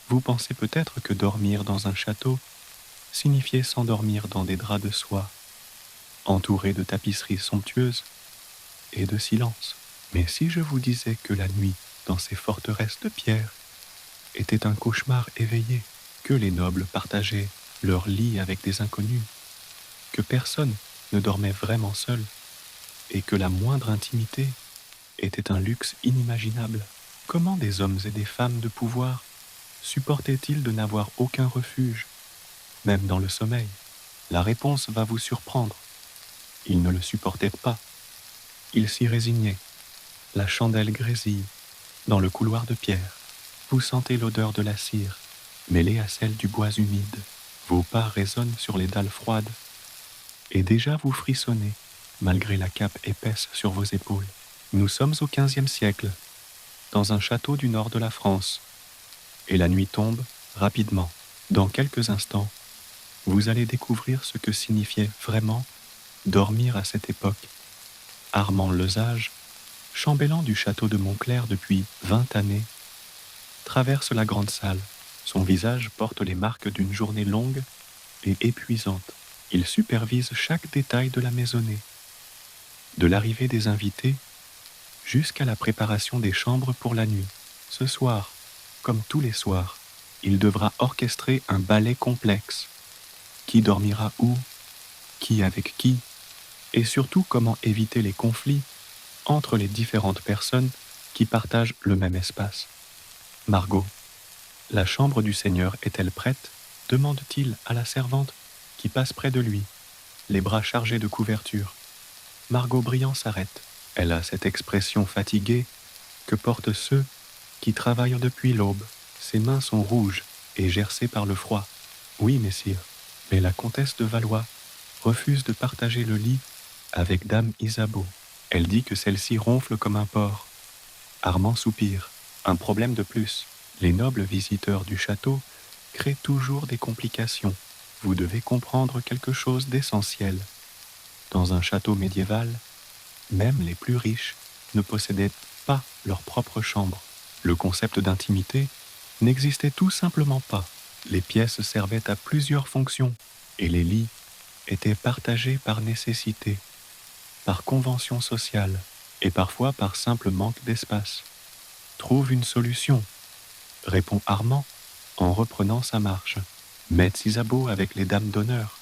Vous pensez peut-être que dormir dans un château signifiait s'endormir dans des draps de soie, entourés de tapisseries somptueuses et de silence. Mais si je vous disais que la nuit, dans ces forteresses de pierre, était un cauchemar éveillé, que les nobles partageaient leur lit avec des inconnus, que personne ne dormait vraiment seul, et que la moindre intimité était un luxe inimaginable, comment des hommes et des femmes de pouvoir supportaient-ils de n'avoir aucun refuge, même dans le sommeil? La réponse va vous surprendre. Ils ne le supportaient pas. Ils s'y résignaient. La chandelle grésille dans le couloir de pierre. Vous sentez l'odeur de la cire, mêlée à celle du bois humide. Vos pas résonnent sur les dalles froides. Et déjà vous frissonnez, malgré la cape épaisse sur vos épaules. Nous sommes au XVe siècle, dans un château du nord de la France. Et la nuit tombe rapidement. Dans quelques instants, vous allez découvrir ce que signifiait vraiment dormir à cette époque. Armand Lesage, chambellan du château de Montclair depuis 20 années, traverse la grande salle. Son visage porte les marques d'une journée longue et épuisante. Il supervise chaque détail de la maisonnée, de l'arrivée des invités jusqu'à la préparation des chambres pour la nuit. Ce soir, comme tous les soirs, il devra orchestrer un ballet complexe. Qui dormira où? Qui avec qui? Et surtout comment éviter les conflits entre les différentes personnes qui partagent le même espace. Margot, la chambre du Seigneur est-elle prête? Demande-t-il à la servante qui passe près de lui, les bras chargés de couverture. Margot Briand s'arrête. Elle a cette expression fatiguée que portent ceux qui travaillent depuis l'aube. Ses mains sont rouges et gercées par le froid. Oui, messire, mais la comtesse de Valois refuse de partager le lit avec dame Isabeau. Elle dit que celle-ci ronfle comme un porc. Armand soupire. Un problème de plus. Les nobles visiteurs du château créent toujours des complications. Vous devez comprendre quelque chose d'essentiel. Dans un château médiéval, même les plus riches ne possédaient pas leur propre chambre. Le concept d'intimité n'existait tout simplement pas. Les pièces servaient à plusieurs fonctions et les lits étaient partagés par nécessité, par convention sociale et parfois par simple manque d'espace. Trouve une solution, répond Armand en reprenant sa marche. Maître Isabeau avec les dames d'honneur.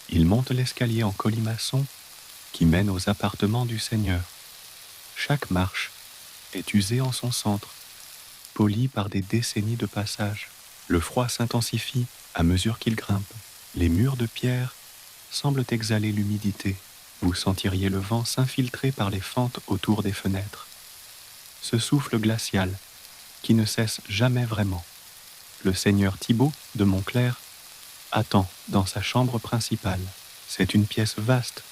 Il monte l'escalier en colimaçon qui mène aux appartements du Seigneur. Chaque marche est usée en son centre, polie par des décennies de passage. Le froid s'intensifie à mesure qu'il grimpe. Les murs de pierre semblent exhaler l'humidité. Vous sentiriez le vent s'infiltrer par les fentes autour des fenêtres. Ce souffle glacial qui ne cesse jamais vraiment. Le seigneur Thibaut de Montclair attend dans sa chambre principale. C'est une pièce vaste,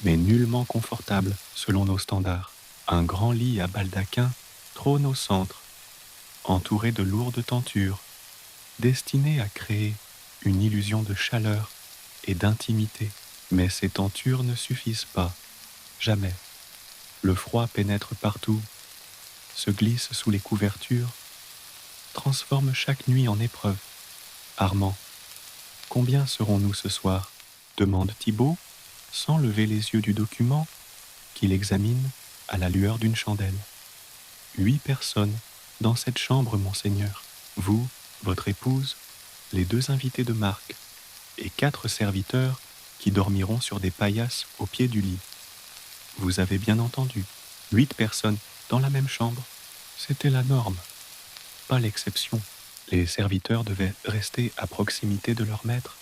mais nullement confortable selon nos standards. Un grand lit à baldaquin trône au centre, entouré de lourdes tentures, destinées à créer une illusion de chaleur et d'intimité. Mais ces tentures ne suffisent pas, jamais. Le froid pénètre partout, se glisse sous les couvertures, transforme chaque nuit en épreuve. Armand, combien serons-nous ce soir? Demande Thibaut, sans lever les yeux du document qu'il examine à la lueur d'une chandelle. 8 personnes dans cette chambre, monseigneur. Vous, votre épouse, les 2 invités de marque et 4 serviteurs qui dormiront sur des paillasses au pied du lit. Vous avez bien entendu, 8 personnes dans la même chambre. C'était la norme, pas l'exception. Les serviteurs devaient rester à proximité de leur maître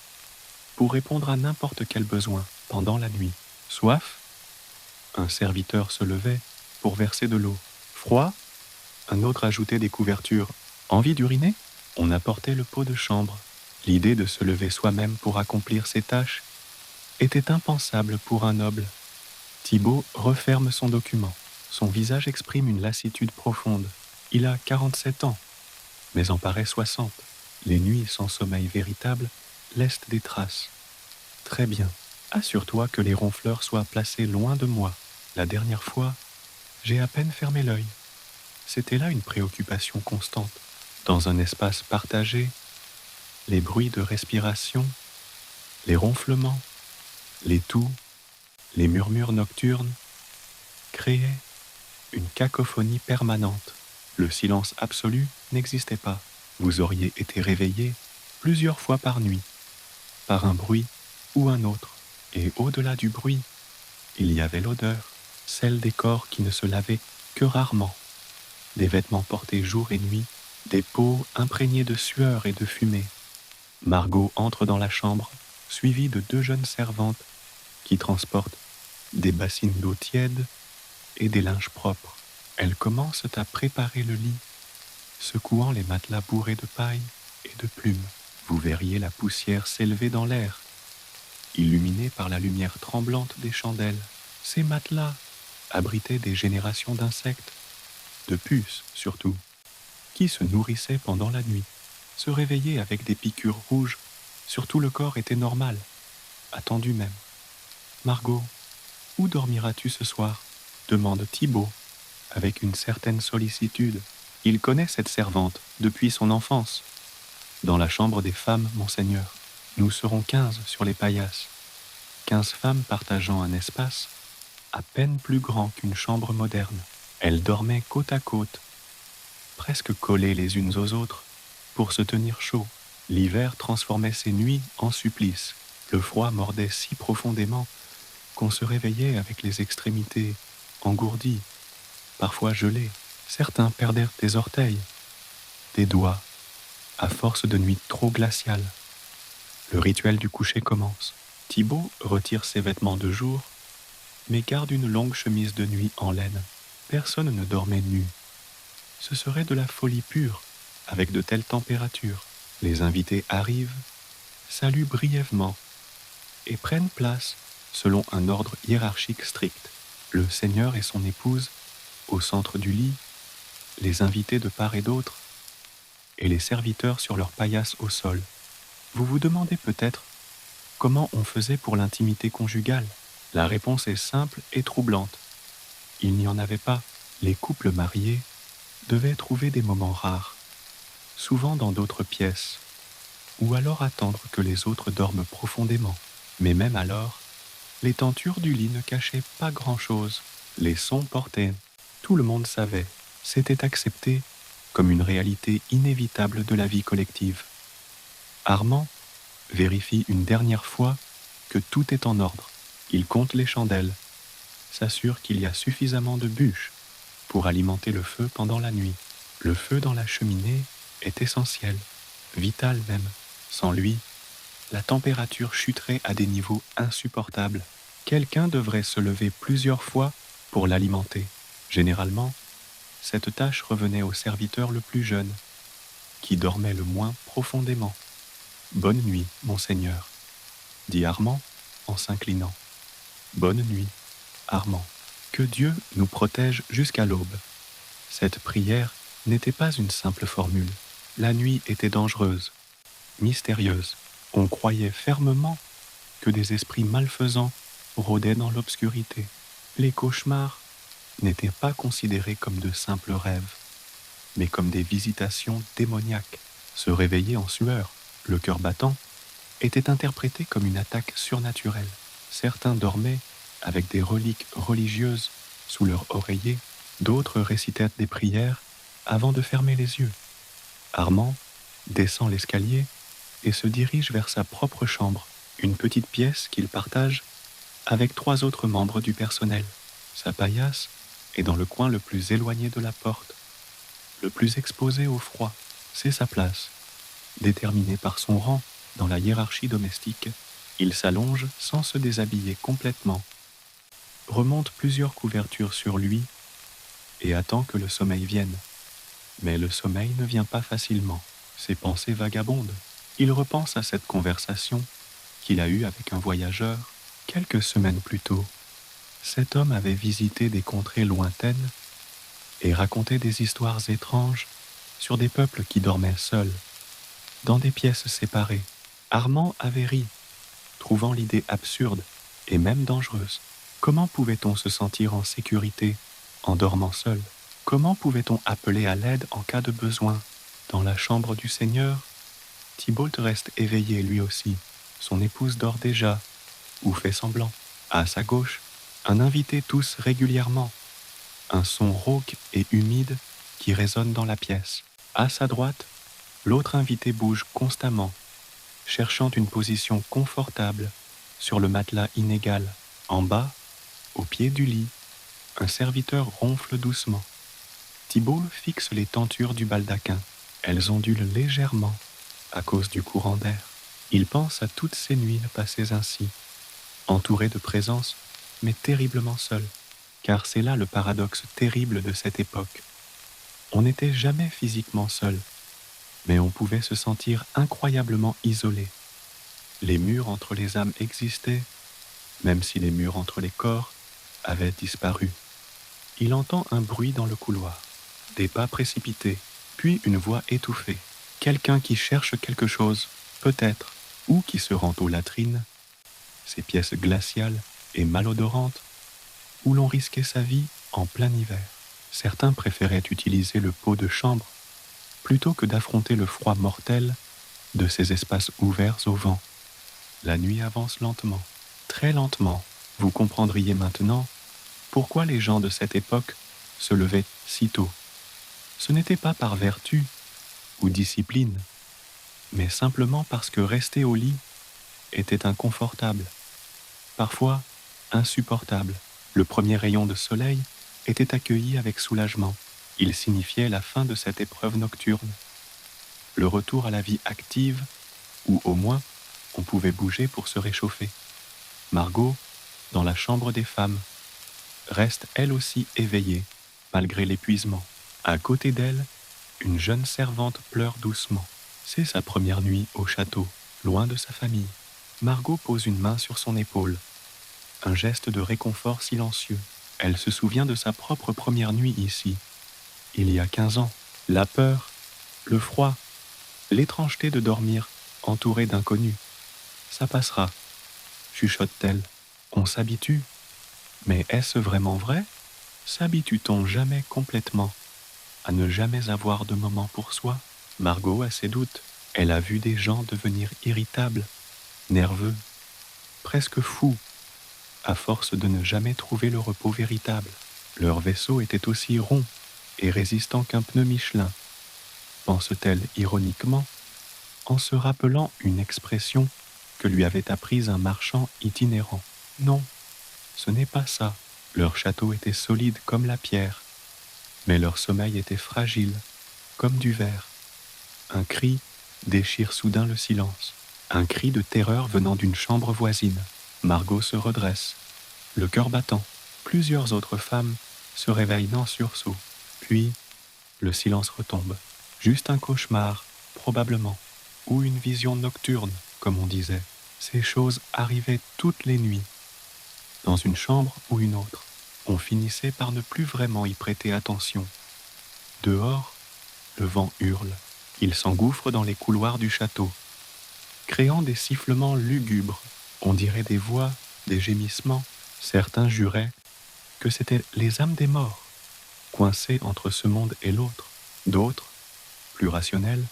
pour répondre à n'importe quel besoin pendant la nuit. Soif? Un serviteur se levait pour verser de l'eau. Froid? Un autre ajoutait des couvertures. Envie d'uriner? On apportait le pot de chambre. L'idée de se lever soi-même pour accomplir ses tâches était impensable pour un noble. Thibaut referme son document. Son visage exprime une lassitude profonde. Il a 47 ans, mais en paraît 60. Les nuits sans sommeil véritable laissent des traces. Très bien. Assure-toi que les ronfleurs soient placés loin de moi. La dernière fois, j'ai à peine fermé l'œil. C'était là une préoccupation constante. Dans un espace partagé, les bruits de respiration, les ronflements, les toux, les murmures nocturnes créaient une cacophonie permanente. Le silence absolu n'existait pas. Vous auriez été réveillé plusieurs fois par nuit, par un bruit ou un autre. Et au-delà du bruit, il y avait l'odeur, celle des corps qui ne se lavaient que rarement, des vêtements portés jour et nuit, des peaux imprégnées de sueur et de fumée. Margot entre dans la chambre, suivie de 2 jeunes servantes qui transportent des bassines d'eau tiède et des linges propres. Elles commencent à préparer le lit, secouant les matelas bourrés de paille et de plumes. Vous verriez la poussière s'élever dans l'air, illuminée par la lumière tremblante des chandelles. Ces matelas abritaient des générations d'insectes, de puces surtout, qui se nourrissaient pendant la nuit. Se réveiller avec des piqûres rouges sur tout le corps était normal, attendu même. Margot, où dormiras-tu ce soir ? Demande Thibaut, avec une certaine sollicitude. Il connaît cette servante depuis son enfance. Dans la chambre des femmes, monseigneur. Nous serons 15 sur les paillasses. 15 femmes partageant un espace à peine plus grand qu'une chambre moderne. Elles dormaient côte à côte, presque collées les unes aux autres, pour se tenir chaud. L'hiver transformait ces nuits en supplice. Le froid mordait si profondément qu'on se réveillait avec les extrémités engourdies, parfois gelées. Certains perdèrent des orteils, des doigts, à force de nuits trop glaciales. Le rituel du coucher commence. Thibaut retire ses vêtements de jour, mais garde une longue chemise de nuit en laine. Personne ne dormait nu. Ce serait de la folie pure, avec de telles températures. Les invités arrivent, saluent brièvement et prennent place selon un ordre hiérarchique strict. Le seigneur et son épouse, au centre du lit, les invités de part et d'autre, et les serviteurs sur leurs paillasses au sol. Vous vous demandez peut-être comment on faisait pour l'intimité conjugale. La réponse est simple et troublante. Il n'y en avait pas. Les couples mariés devaient trouver des moments rares, souvent dans d'autres pièces, ou alors attendre que les autres dorment profondément. Mais même alors, les tentures du lit ne cachaient pas grand-chose. Les sons portaient. Tout le monde savait. C'était accepté comme une réalité inévitable de la vie collective. Armand vérifie une dernière fois que tout est en ordre. Il compte les chandelles, s'assure qu'il y a suffisamment de bûches pour alimenter le feu pendant la nuit. Le feu dans la cheminée est essentiel, vital même. Sans lui, la température chuterait à des niveaux insupportables. Quelqu'un devrait se lever plusieurs fois pour l'alimenter. Généralement, cette tâche revenait au serviteur le plus jeune, qui dormait le moins profondément. « Bonne nuit, monseigneur », dit Armand en s'inclinant. « Bonne nuit, Armand. Que Dieu nous protège jusqu'à l'aube. » Cette prière n'était pas une simple formule. La nuit était dangereuse, mystérieuse. On croyait fermement que des esprits malfaisants rôdaient dans l'obscurité. Les cauchemars n'étaient pas considérés comme de simples rêves, mais comme des visitations démoniaques. Se réveiller en sueur, le cœur battant, était interprété comme une attaque surnaturelle. Certains dormaient avec des reliques religieuses sous leur oreiller, d'autres récitaient des prières avant de fermer les yeux. Armand descend l'escalier et se dirige vers sa propre chambre, une petite pièce qu'il partage avec 3 autres membres du personnel. Sa paillasse est dans le coin le plus éloigné de la porte, le plus exposé au froid. C'est sa place. Déterminé par son rang dans la hiérarchie domestique, il s'allonge sans se déshabiller complètement, remonte plusieurs couvertures sur lui et attend que le sommeil vienne. Mais le sommeil ne vient pas facilement. Ses pensées vagabondent. Il repense à cette conversation qu'il a eue avec un voyageur quelques semaines plus tôt. Cet homme avait visité des contrées lointaines et racontait des histoires étranges sur des peuples qui dormaient seuls, dans des pièces séparées. Armand avait ri, trouvant l'idée absurde et même dangereuse. Comment pouvait-on se sentir en sécurité en dormant seul ? Comment pouvait-on appeler à l'aide en cas de besoin ? Dans la chambre du Seigneur, Tybalt reste éveillé lui aussi. Son épouse dort déjà, ou fait semblant. À sa gauche, un invité tousse régulièrement, un son rauque et humide qui résonne dans la pièce. À sa droite, l'autre invité bouge constamment, cherchant une position confortable sur le matelas inégal. En bas, au pied du lit, un serviteur ronfle doucement. Thibault fixe les tentures du baldaquin. Elles ondulent légèrement à cause du courant d'air. Il pense à toutes ces nuits passées ainsi, entouré de présence, mais terriblement seul, car c'est là le paradoxe terrible de cette époque. On n'était jamais physiquement seul, mais on pouvait se sentir incroyablement isolé. Les murs entre les âmes existaient, même si les murs entre les corps avaient disparu. Il entend un bruit dans le couloir, des pas précipités, puis une voix étouffée. Quelqu'un qui cherche quelque chose, peut-être, ou qui se rend aux latrines, ces pièces glaciales et malodorantes, où l'on risquait sa vie en plein hiver. Certains préféraient utiliser le pot de chambre plutôt que d'affronter le froid mortel de ces espaces ouverts au vent. La nuit avance lentement, très lentement. Vous comprendriez maintenant pourquoi les gens de cette époque se levaient si tôt. Ce n'était pas par vertu ou discipline, mais simplement parce que rester au lit était inconfortable, parfois insupportable. Le premier rayon de soleil était accueilli avec soulagement. Il signifiait la fin de cette épreuve nocturne, le retour à la vie active, où au moins on pouvait bouger pour se réchauffer. Margot, dans la chambre des femmes, reste elle aussi éveillée, malgré l'épuisement. À côté d'elle, une jeune servante pleure doucement. C'est sa première nuit au château, loin de sa famille. Margot pose une main sur son épaule, un geste de réconfort silencieux. Elle se souvient de sa propre première nuit ici, il y a 15 ans. La peur, le froid, l'étrangeté de dormir entourée d'inconnus. Ça passera, chuchote-t-elle. On s'habitue. Mais est-ce vraiment vrai? S'habitue-t-on jamais complètement à ne jamais avoir de moment pour soi? Margot a ses doutes. Elle a vu des gens devenir irritables, nerveux, presque fous, à force de ne jamais trouver le repos véritable. Leur vaisseau était aussi rond et résistant qu'un pneu Michelin, pense-t-elle ironiquement, en se rappelant une expression que lui avait apprise un marchand itinérant. Non, ce n'est pas ça. Leur château était solide comme la pierre, mais leur sommeil était fragile, comme du verre. Un cri déchire soudain le silence. Un cri de terreur venant d'une chambre voisine. Margot se redresse, le cœur battant. Plusieurs autres femmes se réveillent en sursaut. Puis, le silence retombe. Juste un cauchemar, probablement, ou une vision nocturne, comme on disait. Ces choses arrivaient toutes les nuits, dans une chambre ou une autre. On finissait par ne plus vraiment y prêter attention. Dehors, le vent hurle. Il s'engouffre dans les couloirs du château, créant des sifflements lugubres. On dirait des voix, des gémissements. Certains juraient que c'étaient les âmes des morts, coincées entre ce monde et l'autre. D'autres, plus rationnels,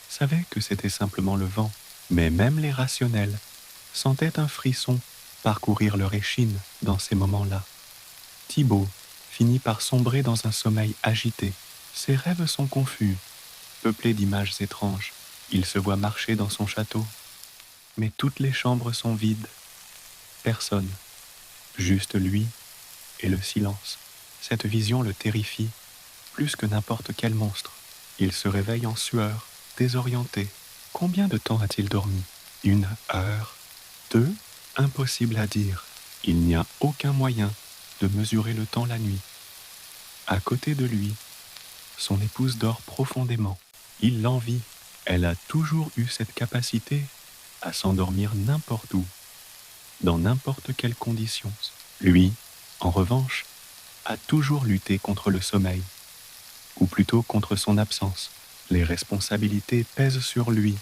savaient que c'était simplement le vent. Mais même les rationnels sentaient un frisson parcourir leur échine dans ces moments-là. Thibault finit par sombrer dans un sommeil agité. Ses rêves sont confus, peuplés d'images étranges. Il se voit marcher dans son château, mais toutes les chambres sont vides. Personne, juste lui et le silence. Cette vision le terrifie, plus que n'importe quel monstre. Il se réveille en sueur, désorienté. Combien de temps a-t-il dormi? 1 heure? 2? Impossible à dire. Il n'y a aucun moyen de mesurer le temps la nuit. À côté de lui, son épouse dort profondément. Il l'envie. Elle a toujours eu cette capacité à s'endormir n'importe où, dans n'importe quelles conditions. Lui, en revanche, a toujours lutté contre le sommeil, ou plutôt contre son absence. Les responsabilités pèsent sur lui,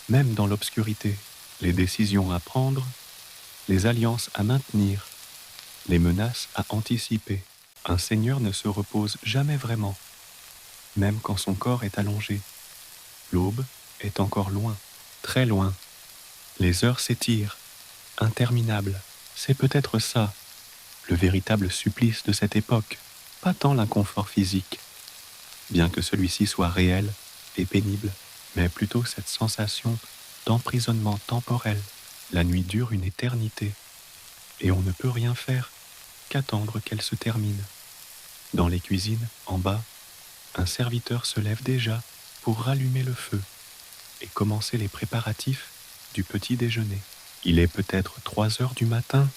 même dans l'obscurité. Les décisions à prendre, les alliances à maintenir, les menaces à anticiper. Un seigneur ne se repose jamais vraiment, même quand son corps est allongé. L'aube est encore loin, très loin. Les heures s'étirent, interminables. C'est peut-être ça, le véritable supplice de cette époque, pas tant l'inconfort physique, bien que celui-ci soit réel et pénible, mais plutôt cette sensation d'emprisonnement temporel. La nuit dure une éternité, et on ne peut rien faire qu'attendre qu'elle se termine. Dans les cuisines, en bas, un serviteur se lève déjà pour rallumer le feu et commencer les préparatifs du petit déjeuner. Il est peut-être 3 heures du matin,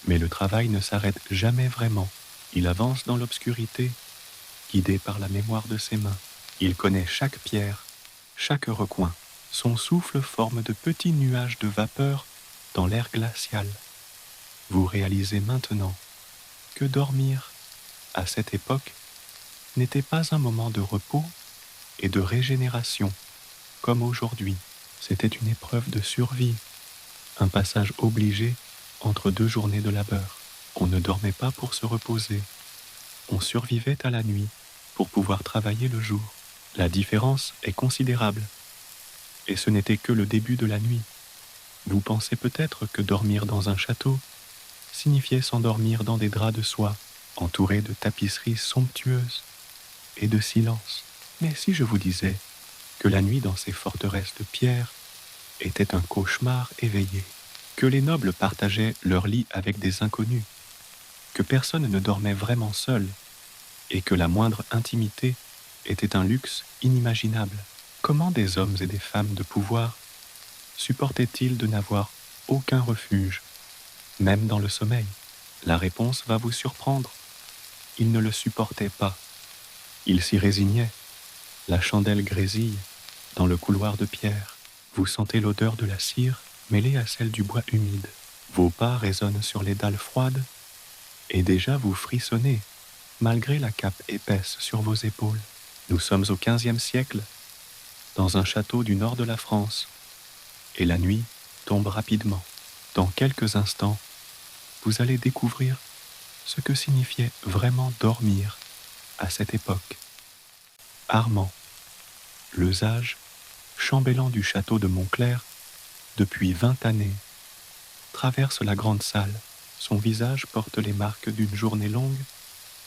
mais le travail ne s'arrête jamais vraiment. Il avance dans l'obscurité, guidé par la mémoire de ses mains. Il connaît chaque pierre, chaque recoin. Son souffle forme de petits nuages de vapeur dans l'air glacial. Vous réalisez maintenant que dormir, à cette époque, n'était pas un moment de repos et de régénération, comme aujourd'hui. C'était une épreuve de survie, un passage obligé entre 2 journées de labeur. On ne dormait pas pour se reposer. On survivait à la nuit pour pouvoir travailler le jour. La différence est considérable. Et ce n'était que le début de la nuit. Vous pensez peut-être que dormir dans un château signifiait s'endormir dans des draps de soie, entourés de tapisseries somptueuses et de silence. Mais si je vous disais que la nuit dans ces forteresses de pierre était un cauchemar éveillé, que les nobles partageaient leur lit avec des inconnus, que personne ne dormait vraiment seul, et que la moindre intimité était un luxe inimaginable, comment des hommes et des femmes de pouvoir supportaient-ils de n'avoir aucun refuge, même dans le sommeil? La réponse va vous surprendre. Ils ne le supportaient pas. Ils s'y résignaient. La chandelle grésille dans le couloir de pierre. Vous sentez l'odeur de la cire mêlée à celle du bois humide. Vos pas résonnent sur les dalles froides et déjà vous frissonnez, malgré la cape épaisse sur vos épaules. Nous sommes au XVe siècle, dans un château du nord de la France, et la nuit tombe rapidement. Dans quelques instants, vous allez découvrir ce que signifiait vraiment dormir à cette époque. Armand, le sage, chambellan du château de Montclair, depuis 20 années, traverse la grande salle. Son visage porte les marques d'une journée longue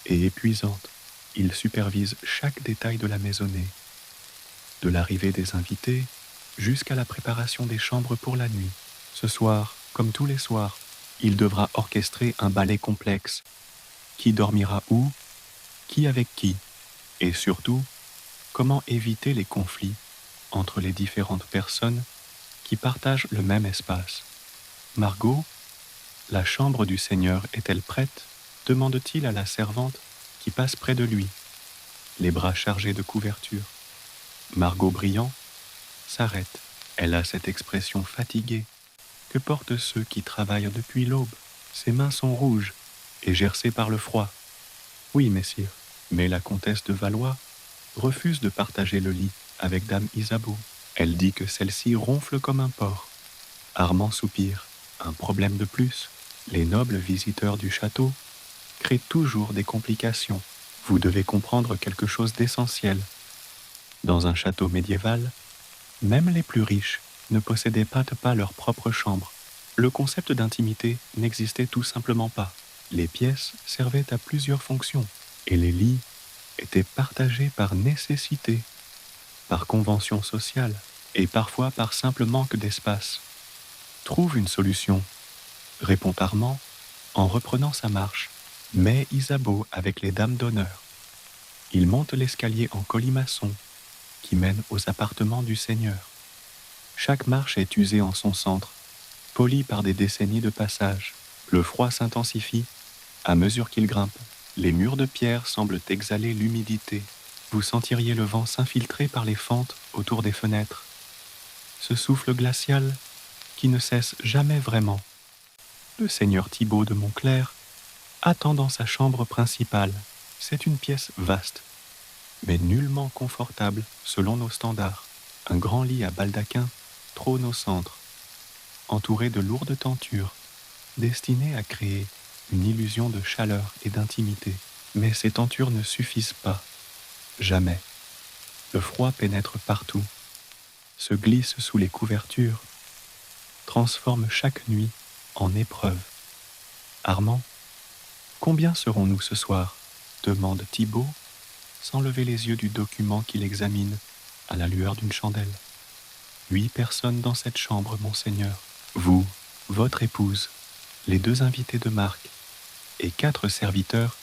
et épuisante. Il supervise chaque détail de la maisonnée, de l'arrivée des invités jusqu'à la préparation des chambres pour la nuit. Ce soir, comme tous les soirs, il devra orchestrer un ballet complexe. Qui dormira où? Qui avec qui? Et surtout, comment éviter les conflits entre les différentes personnes qui partagent le même espace. Margot, la chambre du Seigneur est-elle prête? Demande-t-il à la servante qui passe près de lui, les bras chargés de couverture. Margot Briand s'arrête. Elle a cette expression fatiguée que portent ceux qui travaillent depuis l'aube. Ses mains sont rouges et gercées par le froid. Oui, messire, mais la comtesse de Valois refuse de partager le lit avec dame Isabeau. Elle dit que celle-ci ronfle comme un porc. Armand soupire. Un problème de plus. Les nobles visiteurs du château créent toujours des complications. Vous devez comprendre quelque chose d'essentiel. Dans un château médiéval, même les plus riches ne possédaient pas leur propre chambre. Le concept d'intimité n'existait tout simplement pas. Les pièces servaient à plusieurs fonctions, et les lits étaient partagés par nécessité, par convention sociale, et parfois par simple manque d'espace. Trouve une solution, répond Armand en reprenant sa marche. Mais Isabeau avec les dames d'honneur. Il monte l'escalier en colimaçon qui mène aux appartements du Seigneur. Chaque marche est usée en son centre, polie par des décennies de passage. Le froid s'intensifie à mesure qu'il grimpe. Les murs de pierre semblent exhaler l'humidité. Vous sentiriez le vent s'infiltrer par les fentes autour des fenêtres. Ce souffle glacial qui ne cesse jamais vraiment. Le seigneur Thibaut de Montclair attend dans sa chambre principale. C'est une pièce vaste, mais nullement confortable selon nos standards. Un grand lit à baldaquin trône au centre, entouré de lourdes tentures, destinées à créer une illusion de chaleur et d'intimité. Mais ces tentures ne suffisent pas. Jamais. Le froid pénètre partout, se glisse sous les couvertures, transforme chaque nuit en épreuve. Armand, combien serons-nous ce soir? Demande Thibaut, sans lever les yeux du document qu'il examine à la lueur d'une chandelle. 8 personnes dans cette chambre, monseigneur. Vous, votre épouse, les 2 invités de Marc et 4 serviteurs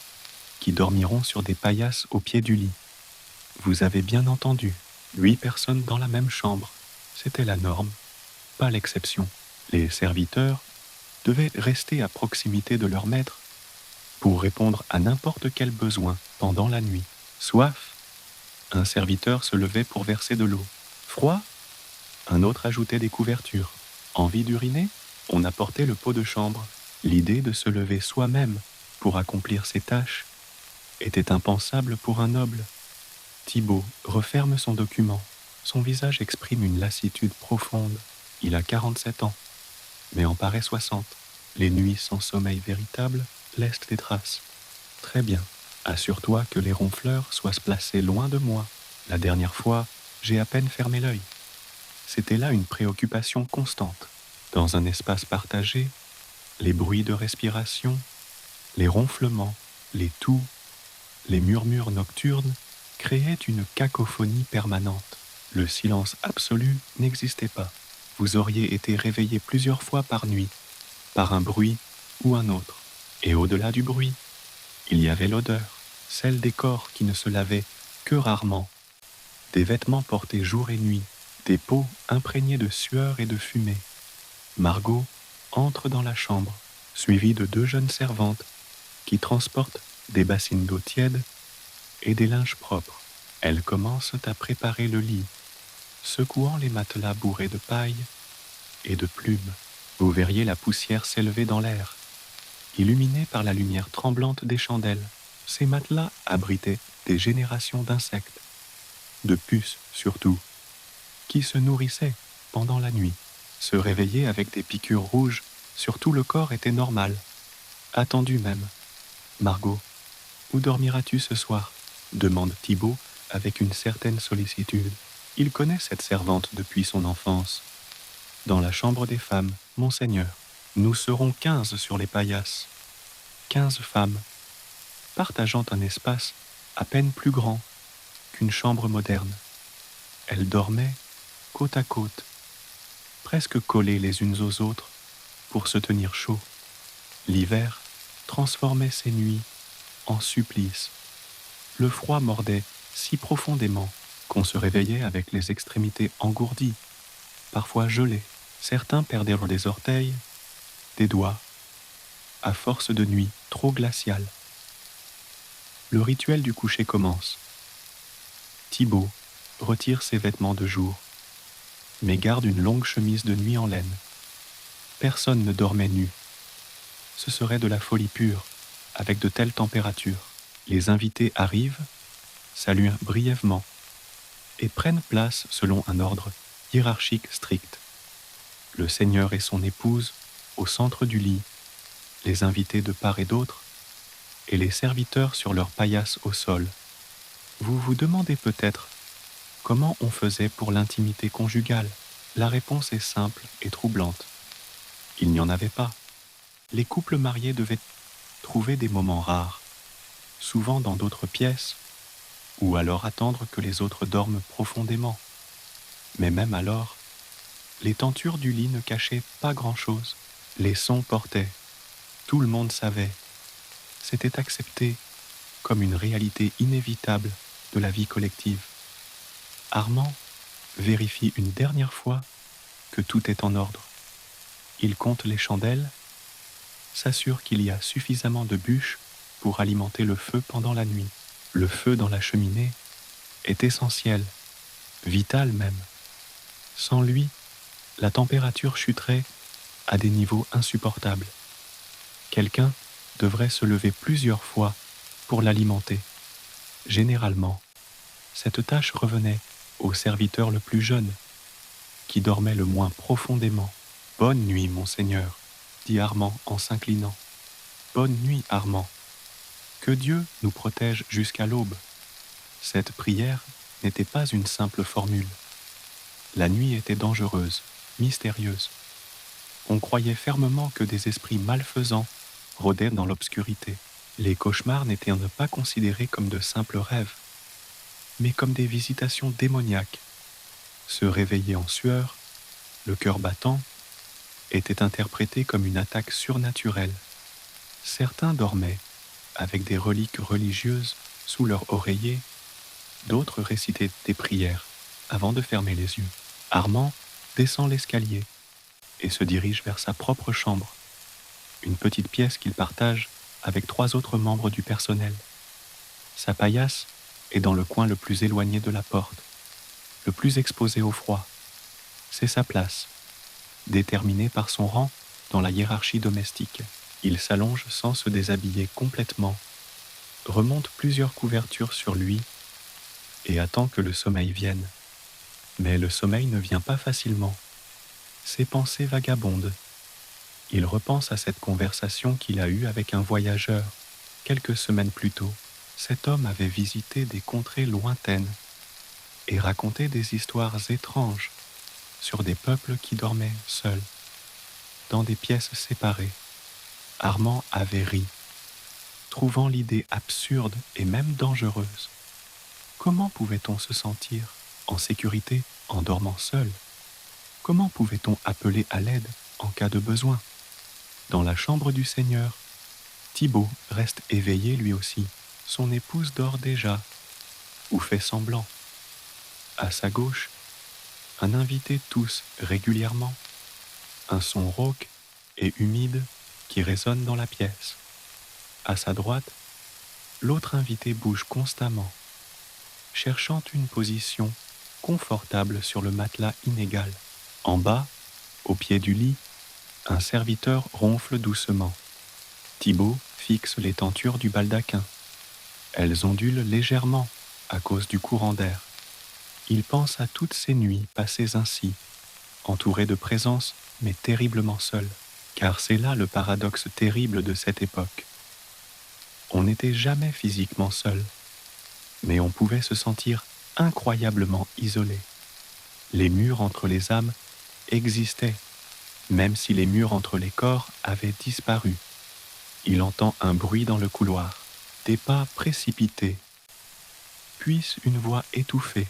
qui dormiront sur des paillasses au pied du lit. Vous avez bien entendu, 8 personnes dans la même chambre. C'était la norme, pas l'exception. Les serviteurs devaient rester à proximité de leur maître pour répondre à n'importe quel besoin pendant la nuit. Soif, un serviteur se levait pour verser de l'eau. Froid, un autre ajoutait des couvertures. Envie d'uriner, on apportait le pot de chambre. L'idée de se lever soi-même pour accomplir ses tâches était impensable pour un noble. Thibaut referme son document. Son visage exprime une lassitude profonde. Il a 47 ans, mais en paraît 60. Les nuits sans sommeil véritable laissent des traces. Très bien. Assure-toi que les ronfleurs soient placés loin de moi. La dernière fois, j'ai à peine fermé l'œil. C'était là une préoccupation constante. Dans un espace partagé, les bruits de respiration, les ronflements, les toux, les murmures nocturnes créaient une cacophonie permanente. Le silence absolu n'existait pas. Vous auriez été réveillé plusieurs fois par nuit, par un bruit ou un autre. Et au-delà du bruit, il y avait l'odeur, celle des corps qui ne se lavaient que rarement, des vêtements portés jour et nuit, des peaux imprégnées de sueur et de fumée. Margot entre dans la chambre, suivie de 2 jeunes servantes qui transportent des bassines d'eau tiède et des linges propres. Elles commencent à préparer le lit, secouant les matelas bourrés de paille et de plumes. Vous verriez la poussière s'élever dans l'air, illuminée par la lumière tremblante des chandelles. Ces matelas abritaient des générations d'insectes, de puces surtout, qui se nourrissaient pendant la nuit. Se réveiller avec des piqûres rouges sur tout le corps était normal, attendu même. Margot, où dormiras-tu ce soir? Demande Thibaut avec une certaine sollicitude. Il connaît cette servante depuis son enfance. Dans la chambre des femmes, monseigneur. Nous serons 15 sur les paillasses. 15 femmes, partageant un espace à peine plus grand qu'une chambre moderne. Elles dormaient côte à côte, presque collées les unes aux autres pour se tenir chaud. L'hiver transformait ces nuits en supplice. Le froid mordait si profondément qu'on se réveillait avec les extrémités engourdies, parfois gelées. Certains perdaient des orteils, des doigts, à force de nuit trop glaciale. Le rituel du coucher commence. Thibaut retire ses vêtements de jour, mais garde une longue chemise de nuit en laine. Personne ne dormait nu. Ce serait de la folie pure, avec de telles températures. Les invités arrivent, saluent brièvement, et prennent place selon un ordre hiérarchique strict. Le seigneur et son épouse au centre du lit, les invités de part et d'autre, et les serviteurs sur leurs paillasses au sol. Vous vous demandez peut-être comment on faisait pour l'intimité conjugale. La réponse est simple et troublante. Il n'y en avait pas. Les couples mariés devaient trouver des moments rares, souvent dans d'autres pièces, ou alors attendre que les autres dorment profondément. Mais même alors, les tentures du lit ne cachaient pas grand-chose. Les sons portaient. Tout le monde savait. C'était accepté comme une réalité inévitable de la vie collective. Armand vérifie une dernière fois que tout est en ordre. Il compte les chandelles, s'assure qu'il y a suffisamment de bûches pour alimenter le feu pendant la nuit. Le feu dans la cheminée est essentiel, vital même. Sans lui, la température chuterait à des niveaux insupportables. Quelqu'un devrait se lever plusieurs fois pour l'alimenter. Généralement, cette tâche revenait au serviteur le plus jeune, qui dormait le moins profondément. « Bonne nuit, monseigneur », dit Armand en s'inclinant. « Bonne nuit, Armand. Que Dieu nous protège jusqu'à l'aube. » Cette prière n'était pas une simple formule. La nuit était dangereuse, mystérieuse. On croyait fermement que des esprits malfaisants rôdaient dans l'obscurité. Les cauchemars n'étaient pas considérés comme de simples rêves, mais comme des visitations démoniaques. Se réveiller en sueur, le cœur battant, était interprété comme une attaque surnaturelle. Certains dormaient avec des reliques religieuses sous leur oreiller, d'autres récitaient des prières avant de fermer les yeux. Armand descend l'escalier et se dirige vers sa propre chambre, une petite pièce qu'il partage avec 3 autres membres du personnel. Sa paillasse est dans le coin le plus éloigné de la porte, le plus exposé au froid. C'est sa place, déterminée par son rang dans la hiérarchie domestique. Il s'allonge sans se déshabiller complètement, remonte plusieurs couvertures sur lui et attend que le sommeil vienne. Mais le sommeil ne vient pas facilement. Ses pensées vagabondent. Il repense à cette conversation qu'il a eue avec un voyageur quelques semaines plus tôt. Cet homme avait visité des contrées lointaines et raconté des histoires étranges sur des peuples qui dormaient seuls, dans des pièces séparées. Armand avait ri, trouvant l'idée absurde et même dangereuse. Comment pouvait-on se sentir en sécurité en dormant seul? Comment pouvait-on appeler à l'aide en cas de besoin? Dans la chambre du Seigneur, Thibaut reste éveillé lui aussi. Son épouse dort déjà, ou fait semblant. À sa gauche, un invité tousse régulièrement, un son rauque et humide qui résonne dans la pièce. À sa droite, l'autre invité bouge constamment, cherchant une position confortable sur le matelas inégal. En bas, au pied du lit, un serviteur ronfle doucement. Thibaut fixe les tentures du baldaquin. Elles ondulent légèrement à cause du courant d'air. Il pense à toutes ces nuits passées ainsi, entouré de présence mais terriblement seul, car c'est là le paradoxe terrible de cette époque. On n'était jamais physiquement seul, mais on pouvait se sentir incroyablement isolé. Les murs entre les âmes existaient, même si les murs entre les corps avaient disparu. Il entend un bruit dans le couloir, des pas précipités, puis une voix étouffée.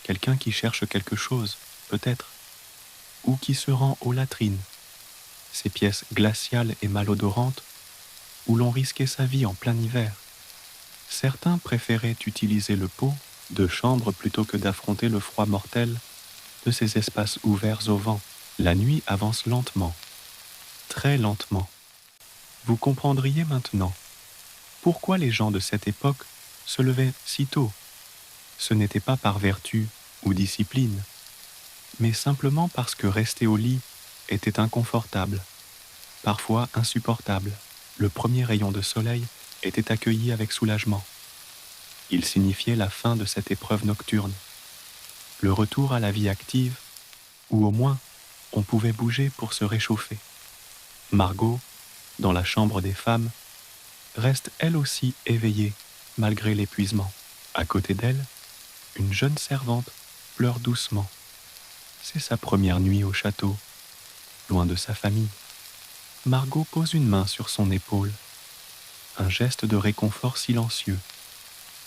Quelqu'un qui cherche quelque chose, peut-être, ou qui se rend aux latrines, ces pièces glaciales et malodorantes où l'on risquait sa vie en plein hiver. Certains préféraient utiliser le pot de chambre plutôt que d'affronter le froid mortel de ces espaces ouverts au vent. La nuit avance lentement, très lentement. Vous comprendriez maintenant pourquoi les gens de cette époque se levaient si tôt. Ce n'était pas par vertu ou discipline, mais simplement parce que rester au lit était inconfortable, parfois insupportable. Le premier rayon de soleil était accueilli avec soulagement. Il signifiait la fin de cette épreuve nocturne, le retour à la vie active, ou au moins on pouvait bouger pour se réchauffer. Margot, dans la chambre des femmes, reste elle aussi éveillée malgré l'épuisement. À côté d'elle, une jeune servante pleure doucement. C'est sa première nuit au château, loin de sa famille. Margot pose une main sur son épaule, un geste de réconfort silencieux.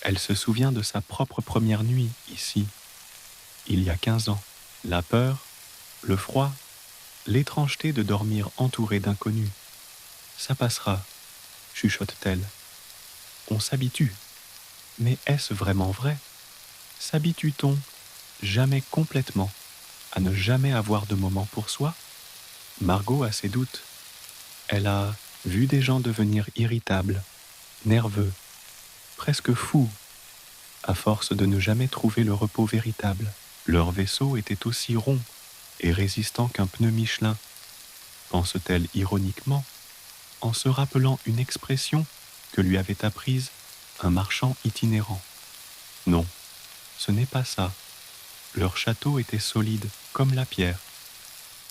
Elle se souvient de sa propre première nuit ici, il y a 15 ans. La peur, le froid, l'étrangeté de dormir entourée d'inconnus. Ça passera, chuchote-t-elle. On s'habitue. Mais est-ce vraiment vrai? S'habitue-t-on jamais complètement à ne jamais avoir de moment pour soi? Margot a ses doutes. Elle a vu des gens devenir irritables, nerveux, presque fous, à force de ne jamais trouver le repos véritable. Leur vaisseau était aussi rond et résistant qu'un pneu Michelin, pense-t-elle ironiquement, en se rappelant une expression que lui avait apprise un marchand itinérant. Non, ce n'est pas ça. Leur château était solide comme la pierre,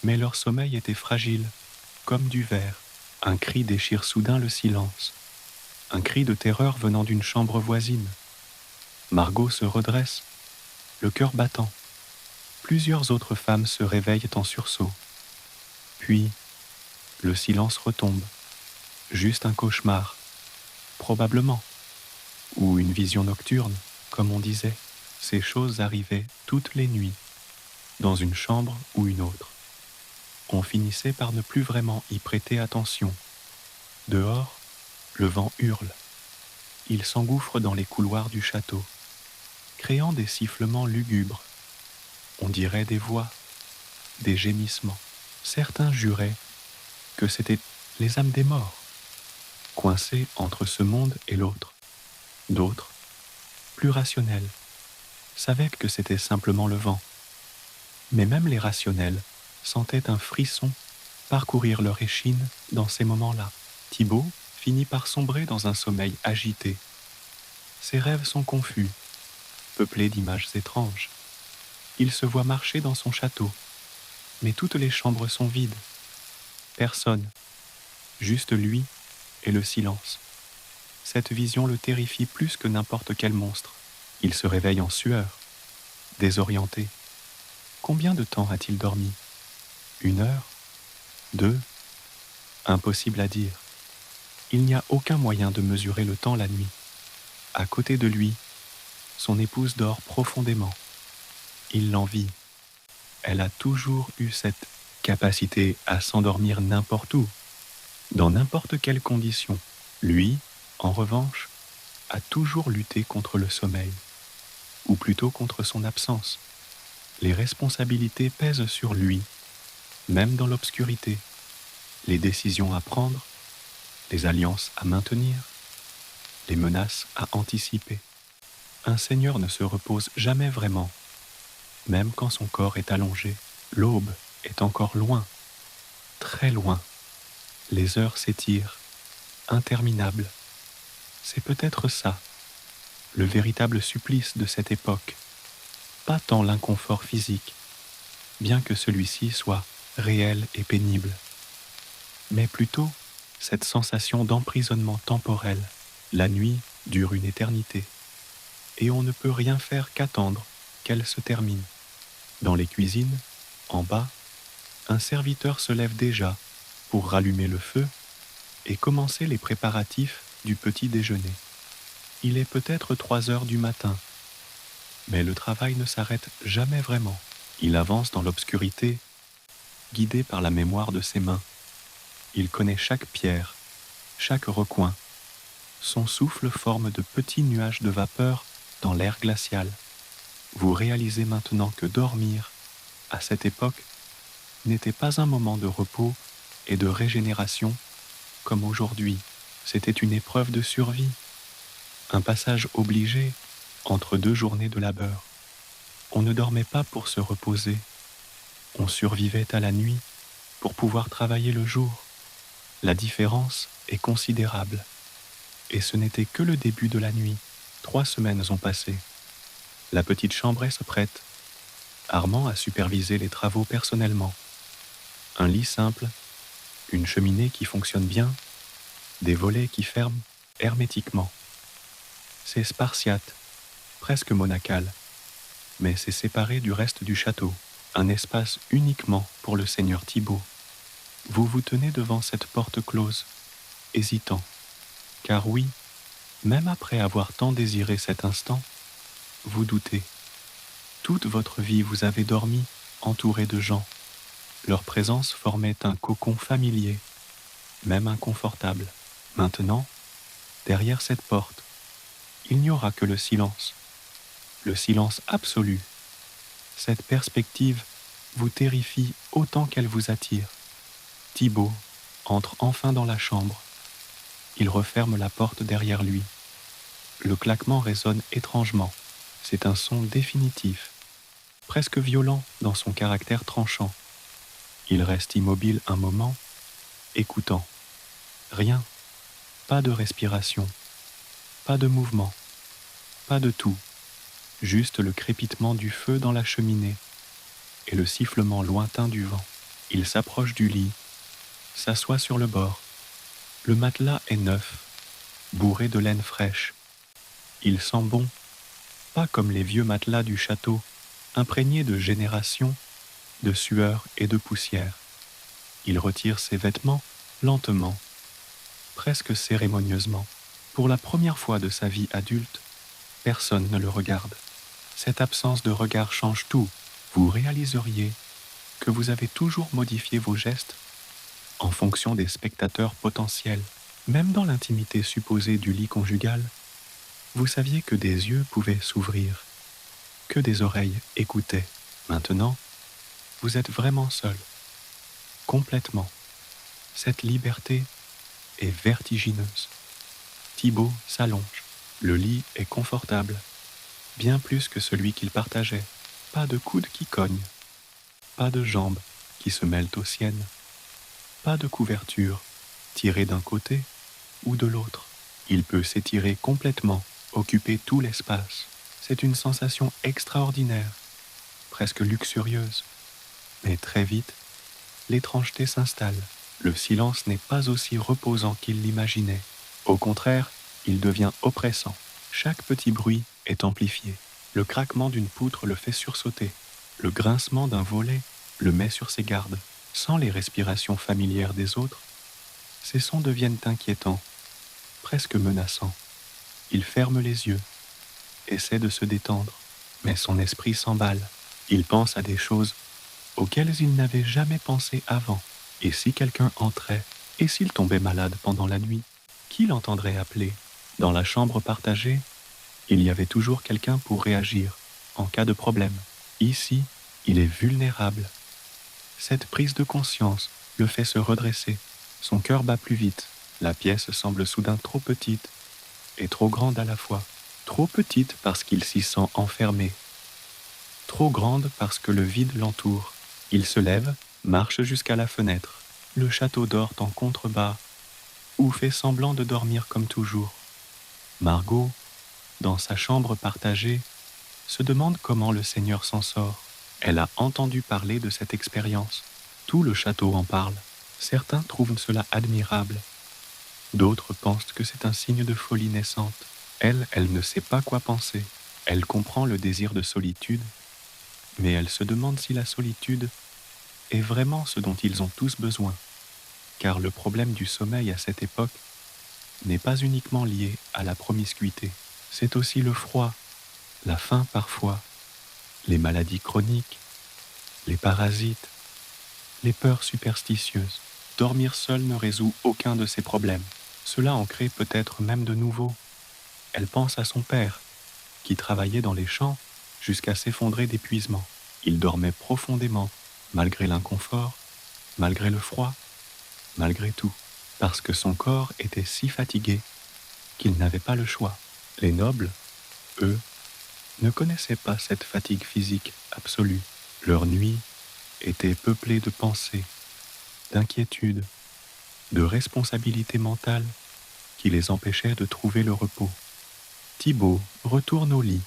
mais leur sommeil était fragile comme du verre. Un cri déchire soudain le silence, un cri de terreur venant d'une chambre voisine. Margot se redresse, le cœur battant. Plusieurs autres femmes se réveillent en sursaut. Puis, le silence retombe. Juste un cauchemar, probablement, ou une vision nocturne, comme on disait. Ces choses arrivaient toutes les nuits, dans une chambre ou une autre. On finissait par ne plus vraiment y prêter attention. Dehors, le vent hurle. Il s'engouffre dans les couloirs du château, créant des sifflements lugubres. On dirait des voix, des gémissements. Certains juraient que c'étaient les âmes des morts, coincées entre ce monde et l'autre. D'autres, plus rationnels, savaient que c'était simplement le vent. Mais même les rationnels sentaient un frisson parcourir leur échine dans ces moments-là. Thibaut finit par sombrer dans un sommeil agité. Ses rêves sont confus, peuplés d'images étranges. Il se voit marcher dans son château, mais toutes les chambres sont vides. Personne, juste lui et le silence. Cette vision le terrifie plus que n'importe quel monstre. Il se réveille en sueur, désorienté. Combien de temps a-t-il dormi? 1 heure? 2? Impossible à dire. Il n'y a aucun moyen de mesurer le temps la nuit. À côté de lui, son épouse dort profondément. Il l'envie. Elle a toujours eu cette capacité à s'endormir n'importe où, dans n'importe quelle condition. Lui, en revanche, a toujours lutté contre le sommeil, ou plutôt contre son absence. Les responsabilités pèsent sur lui, même dans l'obscurité. Les décisions à prendre, les alliances à maintenir, les menaces à anticiper. Un seigneur ne se repose jamais vraiment, même quand son corps est allongé. L'aube est encore loin, très loin. Les heures s'étirent, interminables. C'est peut-être ça, le véritable supplice de cette époque. Pas tant l'inconfort physique, bien que celui-ci soit réel et pénible, mais plutôt cette sensation d'emprisonnement temporel. La nuit dure une éternité, et on ne peut rien faire qu'attendre qu'elle se termine. Dans les cuisines, en bas, un serviteur se lève déjà pour rallumer le feu et commencer les préparatifs du petit déjeuner. Il est peut-être 3 heures du matin, mais le travail ne s'arrête jamais vraiment. Il avance dans l'obscurité, guidé par la mémoire de ses mains. Il connaît chaque pierre, chaque recoin. Son souffle forme de petits nuages de vapeur dans l'air glacial. Vous réalisez maintenant que dormir, à cette époque, n'était pas un moment de repos et de régénération comme aujourd'hui. C'était une épreuve de survie, un passage obligé entre 2 journées de labeur. On ne dormait pas pour se reposer, on survivait à la nuit pour pouvoir travailler le jour. La différence est considérable, et ce n'était que le début de la nuit. 3 semaines ont passé. La petite chambre se prête. Armand a supervisé les travaux personnellement. Un lit simple, une cheminée qui fonctionne bien, des volets qui ferment hermétiquement. C'est spartiate, presque monacal, mais c'est séparé du reste du château, un espace uniquement pour le seigneur Thibaut. Vous vous tenez devant cette porte close, hésitant, car oui, même après avoir tant désiré cet instant, vous doutez. Toute votre vie vous avez dormi entouré de gens. Leur présence formait un cocon familier, même inconfortable. Maintenant, derrière cette porte, il n'y aura que le silence absolu. Cette perspective vous terrifie autant qu'elle vous attire. Thibaut entre enfin dans la chambre. Il referme la porte derrière lui. Le claquement résonne étrangement. C'est un son définitif, presque violent dans son caractère tranchant. Il reste immobile un moment, écoutant. Rien, pas de respiration, pas de mouvement, pas de tout. Juste le crépitement du feu dans la cheminée et le sifflement lointain du vent. Il s'approche du lit, s'assoit sur le bord. Le matelas est neuf, bourré de laine fraîche. Il sent bon, pas comme les vieux matelas du château, imprégnés de générations, de sueur et de poussière. Il retire ses vêtements lentement, presque cérémonieusement. Pour la première fois de sa vie adulte, personne ne le regarde. Cette absence de regard change tout. Vous réaliseriez que vous avez toujours modifié vos gestes en fonction des spectateurs potentiels. Même dans l'intimité supposée du lit conjugal, vous saviez que des yeux pouvaient s'ouvrir, que des oreilles écoutaient. Maintenant, vous êtes vraiment seul, complètement. Cette liberté est vertigineuse. Thibaut s'allonge. Le lit est confortable, bien plus que celui qu'il partageait. Pas de coude qui cogne, pas de jambes qui se mêlent aux siennes, pas de couverture tirée d'un côté ou de l'autre. Il peut s'étirer complètement, occuper tout l'espace. C'est une sensation extraordinaire, presque luxurieuse. Mais très vite, l'étrangeté s'installe. Le silence n'est pas aussi reposant qu'il l'imaginait. Au contraire, il devient oppressant. Chaque petit bruit est amplifié. Le craquement d'une poutre le fait sursauter. Le grincement d'un volet le met sur ses gardes. Sans les respirations familières des autres, ces sons deviennent inquiétants, presque menaçants. Il ferme les yeux, essaie de se détendre, mais son esprit s'emballe. Il pense à des choses auxquelles il n'avait jamais pensé avant. Et si quelqu'un entrait, et s'il tombait malade pendant la nuit, qui l'entendrait appeler? Dans la chambre partagée, il y avait toujours quelqu'un pour réagir en cas de problème. Ici, il est vulnérable. Cette prise de conscience le fait se redresser. Son cœur bat plus vite. La pièce semble soudain trop petite et trop grande à la fois. Trop petite parce qu'il s'y sent enfermé. Trop grande parce que le vide l'entoure. Il se lève, marche jusqu'à la fenêtre. Le château dort en contrebas ou fait semblant de dormir comme toujours. Margot, dans sa chambre partagée, se demande comment le Seigneur s'en sort. Elle a entendu parler de cette expérience. Tout le château en parle. Certains trouvent cela admirable. D'autres pensent que c'est un signe de folie naissante. Elle ne sait pas quoi penser. Elle comprend le désir de solitude, mais elle se demande si la solitude est vraiment ce dont ils ont tous besoin. Car le problème du sommeil à cette époque n'est pas uniquement lié à la promiscuité. C'est aussi le froid, la faim parfois, les maladies chroniques, les parasites, les peurs superstitieuses. Dormir seul ne résout aucun de ces problèmes. Cela en crée peut-être même de nouveaux. Elle pense à son père, qui travaillait dans les champs jusqu'à s'effondrer d'épuisement. Il dormait profondément, malgré l'inconfort, malgré le froid, malgré tout, parce que son corps était si fatigué qu'il n'avait pas le choix. Les nobles, eux, ne connaissaient pas cette fatigue physique absolue. Leur nuit était peuplée de pensées, d'inquiétudes, de responsabilités mentales qui les empêchaient de trouver le repos. Thibaut retourne au lit.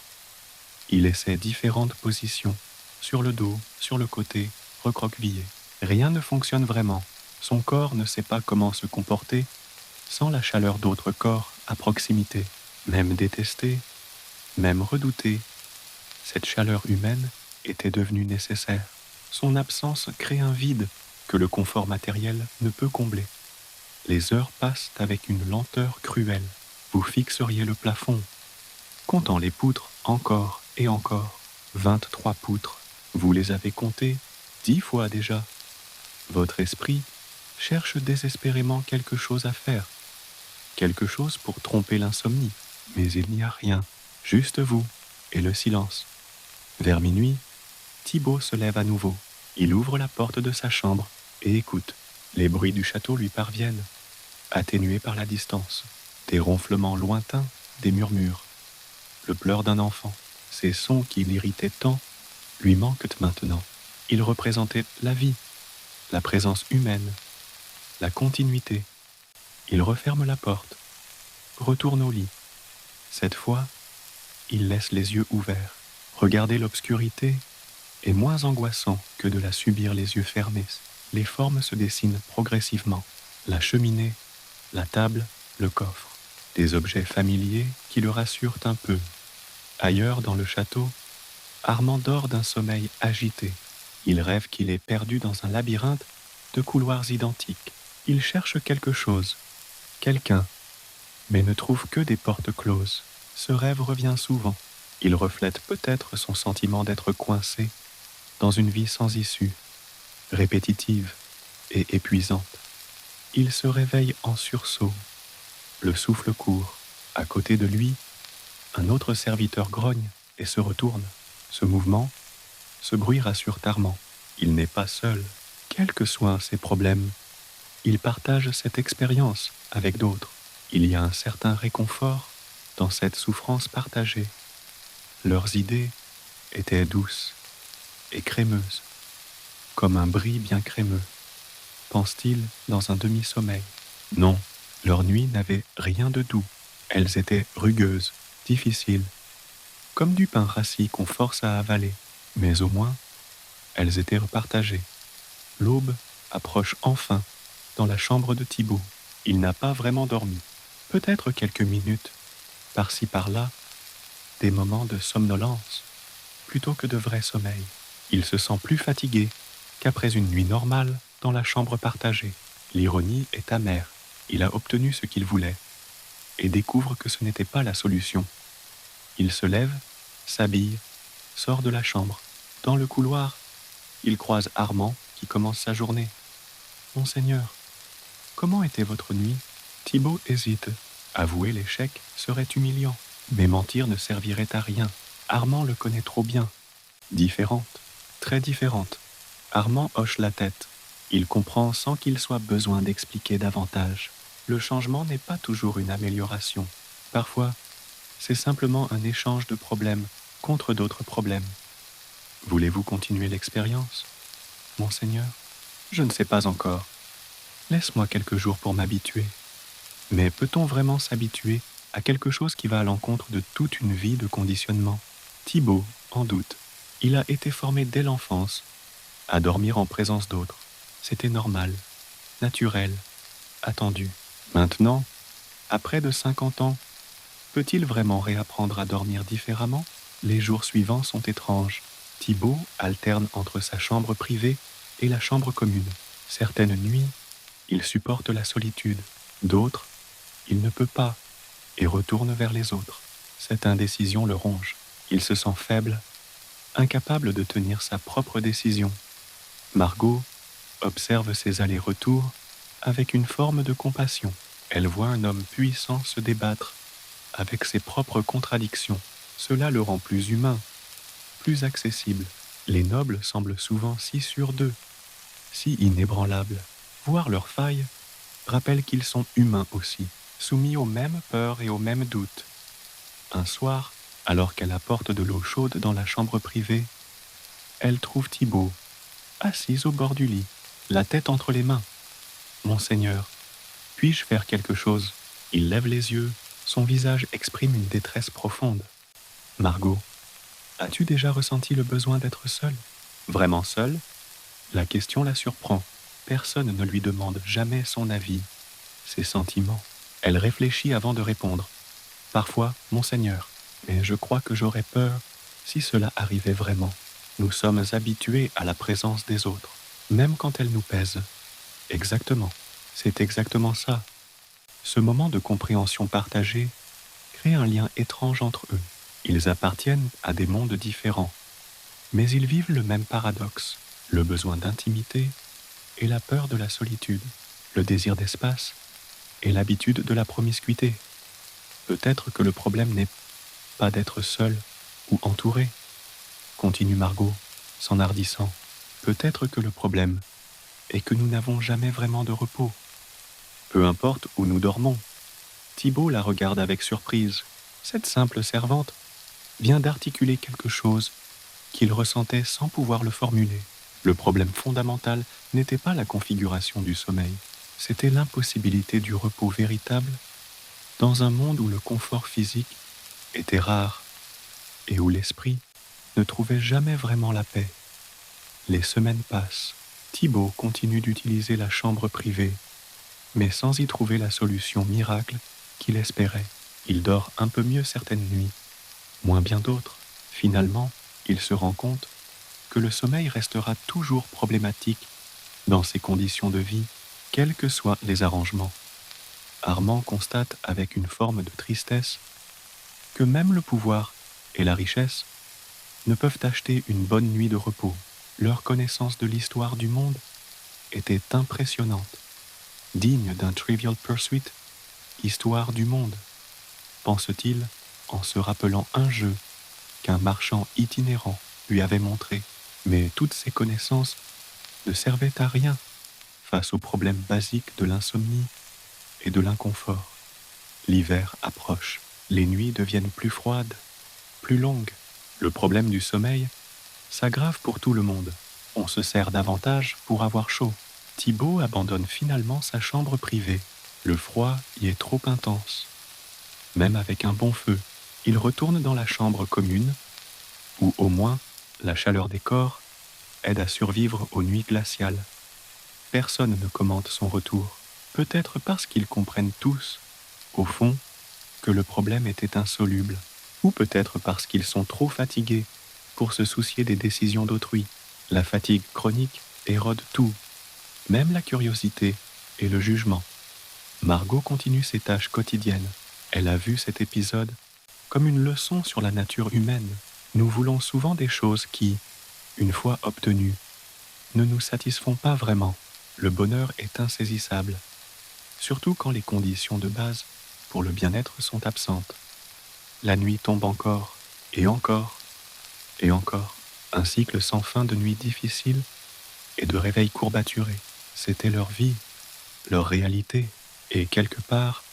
Il essaie différentes positions, sur le dos, sur le côté, recroquevillé. Rien ne fonctionne vraiment. Son corps ne sait pas comment se comporter sans la chaleur d'autres corps à proximité. Même détesté, même redouté, cette chaleur humaine était devenue nécessaire. Son absence crée un vide que le confort matériel ne peut combler. Les heures passent avec une lenteur cruelle. Vous fixeriez le plafond, comptant les poutres encore et encore. 23 poutres. Vous les avez comptées 10 fois déjà. Votre esprit cherche désespérément quelque chose à faire, quelque chose pour tromper l'insomnie. Mais il n'y a rien, juste vous et le silence. Vers minuit, Thibaut se lève à nouveau. Il ouvre la porte de sa chambre et écoute. Les bruits du château lui parviennent, atténués par la distance. Des ronflements lointains, des murmures. Le pleur d'un enfant. Ces sons qui l'irritaient tant lui manquent maintenant. Ils représentaient la vie, la présence humaine, la continuité. Il referme la porte, retourne au lit. Cette fois, il laisse les yeux ouverts. Regarder l'obscurité est moins angoissant que de la subir les yeux fermés. Les formes se dessinent progressivement. La cheminée, la table, le coffre. Des objets familiers qui le rassurent un peu. Ailleurs dans le château, Armand dort d'un sommeil agité. Il rêve qu'il est perdu dans un labyrinthe de couloirs identiques. Il cherche quelque chose, quelqu'un, mais ne trouve que des portes closes. Ce rêve revient souvent. Il reflète peut-être son sentiment d'être coincé dans une vie sans issue, répétitive et épuisante. Il se réveille en sursaut, le souffle court. À côté de lui, un autre serviteur grogne et se retourne. Ce mouvement, ce bruit rassure Armand. Il n'est pas seul, quels que soient ses problèmes. Il partage cette expérience avec d'autres. Il y a un certain réconfort dans cette souffrance partagée. Leurs idées étaient douces et crémeuses, comme un brie bien crémeux, pense-t-il dans un demi-sommeil. Non, leurs nuits n'avaient rien de doux. Elles étaient rugueuses, difficiles, comme du pain rassis qu'on force à avaler. Mais au moins, elles étaient repartagées. L'aube approche enfin dans la chambre de Thibaut. Il n'a pas vraiment dormi. Peut-être quelques minutes, par-ci par-là, des moments de somnolence, plutôt que de vrai sommeil. Il se sent plus fatigué qu'après une nuit normale dans la chambre partagée. L'ironie est amère. Il a obtenu ce qu'il voulait et découvre que ce n'était pas la solution. Il se lève, s'habille, sort de la chambre. Dans le couloir, il croise Armand qui commence sa journée. « Monseigneur, comment était votre nuit ?» Thibaut hésite. Avouer l'échec serait humiliant, mais mentir ne servirait à rien. Armand le connaît trop bien. Différente, très différente. Armand hoche la tête. Il comprend sans qu'il soit besoin d'expliquer davantage. Le changement n'est pas toujours une amélioration. Parfois, c'est simplement un échange de problèmes contre d'autres problèmes. Voulez-vous continuer l'expérience, Monseigneur ? Je ne sais pas encore. Laisse-moi quelques jours pour m'habituer. Mais peut-on vraiment s'habituer à quelque chose qui va à l'encontre de toute une vie de conditionnement ? Thibaut en doute. Il a été formé dès l'enfance à dormir en présence d'autres. C'était normal, naturel, attendu. Maintenant, à près de 50 ans, peut-il vraiment réapprendre à dormir différemment ? Les jours suivants sont étranges. Thibaut alterne entre sa chambre privée et la chambre commune. Certaines nuits, il supporte la solitude. D'autres, il ne peut pas et retourne vers les autres. Cette indécision le ronge. Il se sent faible, incapable de tenir sa propre décision. Margot observe ses allers-retours avec une forme de compassion. Elle voit un homme puissant se débattre avec ses propres contradictions. Cela le rend plus humain, plus accessible. Les nobles semblent souvent si sûrs d'eux, si inébranlables. Voir leurs failles rappelle qu'ils sont humains aussi, soumis aux mêmes peurs et aux mêmes doutes. Un soir, alors qu'elle apporte de l'eau chaude dans la chambre privée, elle trouve Thibaut, assis au bord du lit, la tête entre les mains. « Monseigneur, puis-je faire quelque chose ?» Il lève les yeux, son visage exprime une détresse profonde. « Margot, as-tu déjà ressenti le besoin d'être seule ? » Vraiment seule ? La question la surprend. Personne ne lui demande jamais son avis, ses sentiments. Elle réfléchit avant de répondre. « Parfois, Monseigneur, mais je crois que j'aurais peur si cela arrivait vraiment. Nous sommes habitués à la présence des autres, même quand elle nous pèse. » Exactement, c'est exactement ça. Ce moment de compréhension partagée crée un lien étrange entre eux. Ils appartiennent à des mondes différents, mais ils vivent le même paradoxe, le besoin d'intimité et la peur de la solitude, le désir d'espace et l'habitude de la promiscuité. Peut-être que le problème n'est pas d'être seul ou entouré, continue Margot, s'enhardissant. Peut-être que le problème est que nous n'avons jamais vraiment de repos. Peu importe où nous dormons. Thibaut la regarde avec surprise. Cette simple servante vient d'articuler quelque chose qu'il ressentait sans pouvoir le formuler. Le problème fondamental n'était pas la configuration du sommeil, c'était l'impossibilité du repos véritable dans un monde où le confort physique était rare et où l'esprit ne trouvait jamais vraiment la paix. Les semaines passent. Thibaut continue d'utiliser la chambre privée, mais sans y trouver la solution miracle qu'il espérait. Il dort un peu mieux certaines nuits, moins bien d'autres. Finalement, il se rend compte que le sommeil restera toujours problématique dans ses conditions de vie, quels que soient les arrangements. Armand constate avec une forme de tristesse que même le pouvoir et la richesse ne peuvent acheter une bonne nuit de repos. Leur connaissance de l'histoire du monde était impressionnante, digne d'un Trivial Pursuit, histoire du monde, pense-t-il en se rappelant un jeu qu'un marchand itinérant lui avait montré. Mais toutes ces connaissances ne servaient à rien face aux problèmes basiques de l'insomnie et de l'inconfort. L'hiver approche, les nuits deviennent plus froides, plus longues. Le problème du sommeil s'aggrave pour tout le monde. On se sert davantage pour avoir chaud. Thibaut abandonne finalement sa chambre privée. Le froid y est trop intense. Même avec un bon feu, il retourne dans la chambre commune, où au moins la chaleur des corps aide à survivre aux nuits glaciales. Personne ne commente son retour, peut-être parce qu'ils comprennent tous, au fond, que le problème était insoluble, ou peut-être parce qu'ils sont trop fatigués pour se soucier des décisions d'autrui. La fatigue chronique érode tout, même la curiosité et le jugement. Margot continue ses tâches quotidiennes. Elle a vu cet épisode comme une leçon sur la nature humaine. Nous voulons souvent des choses qui, une fois obtenues, ne nous satisfont pas vraiment. Le bonheur est insaisissable, surtout quand les conditions de base pour le bien-être sont absentes. La nuit tombe encore, et encore, et encore. Un cycle sans fin de nuits difficiles et de réveils courbaturés. C'était leur vie, leur réalité, et quelque part,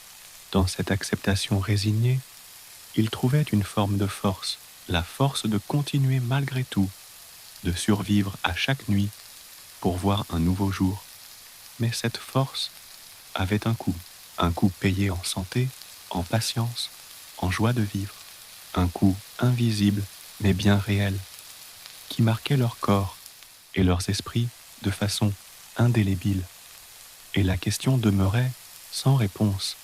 dans cette acceptation résignée, ils trouvaient une forme de force, la force de continuer malgré tout, de survivre à chaque nuit pour voir un nouveau jour. Mais cette force avait un coût payé en santé, en patience, en joie de vivre, un coût invisible mais bien réel, qui marquait leur corps et leurs esprits de façon indélébile. Et la question demeurait sans réponse.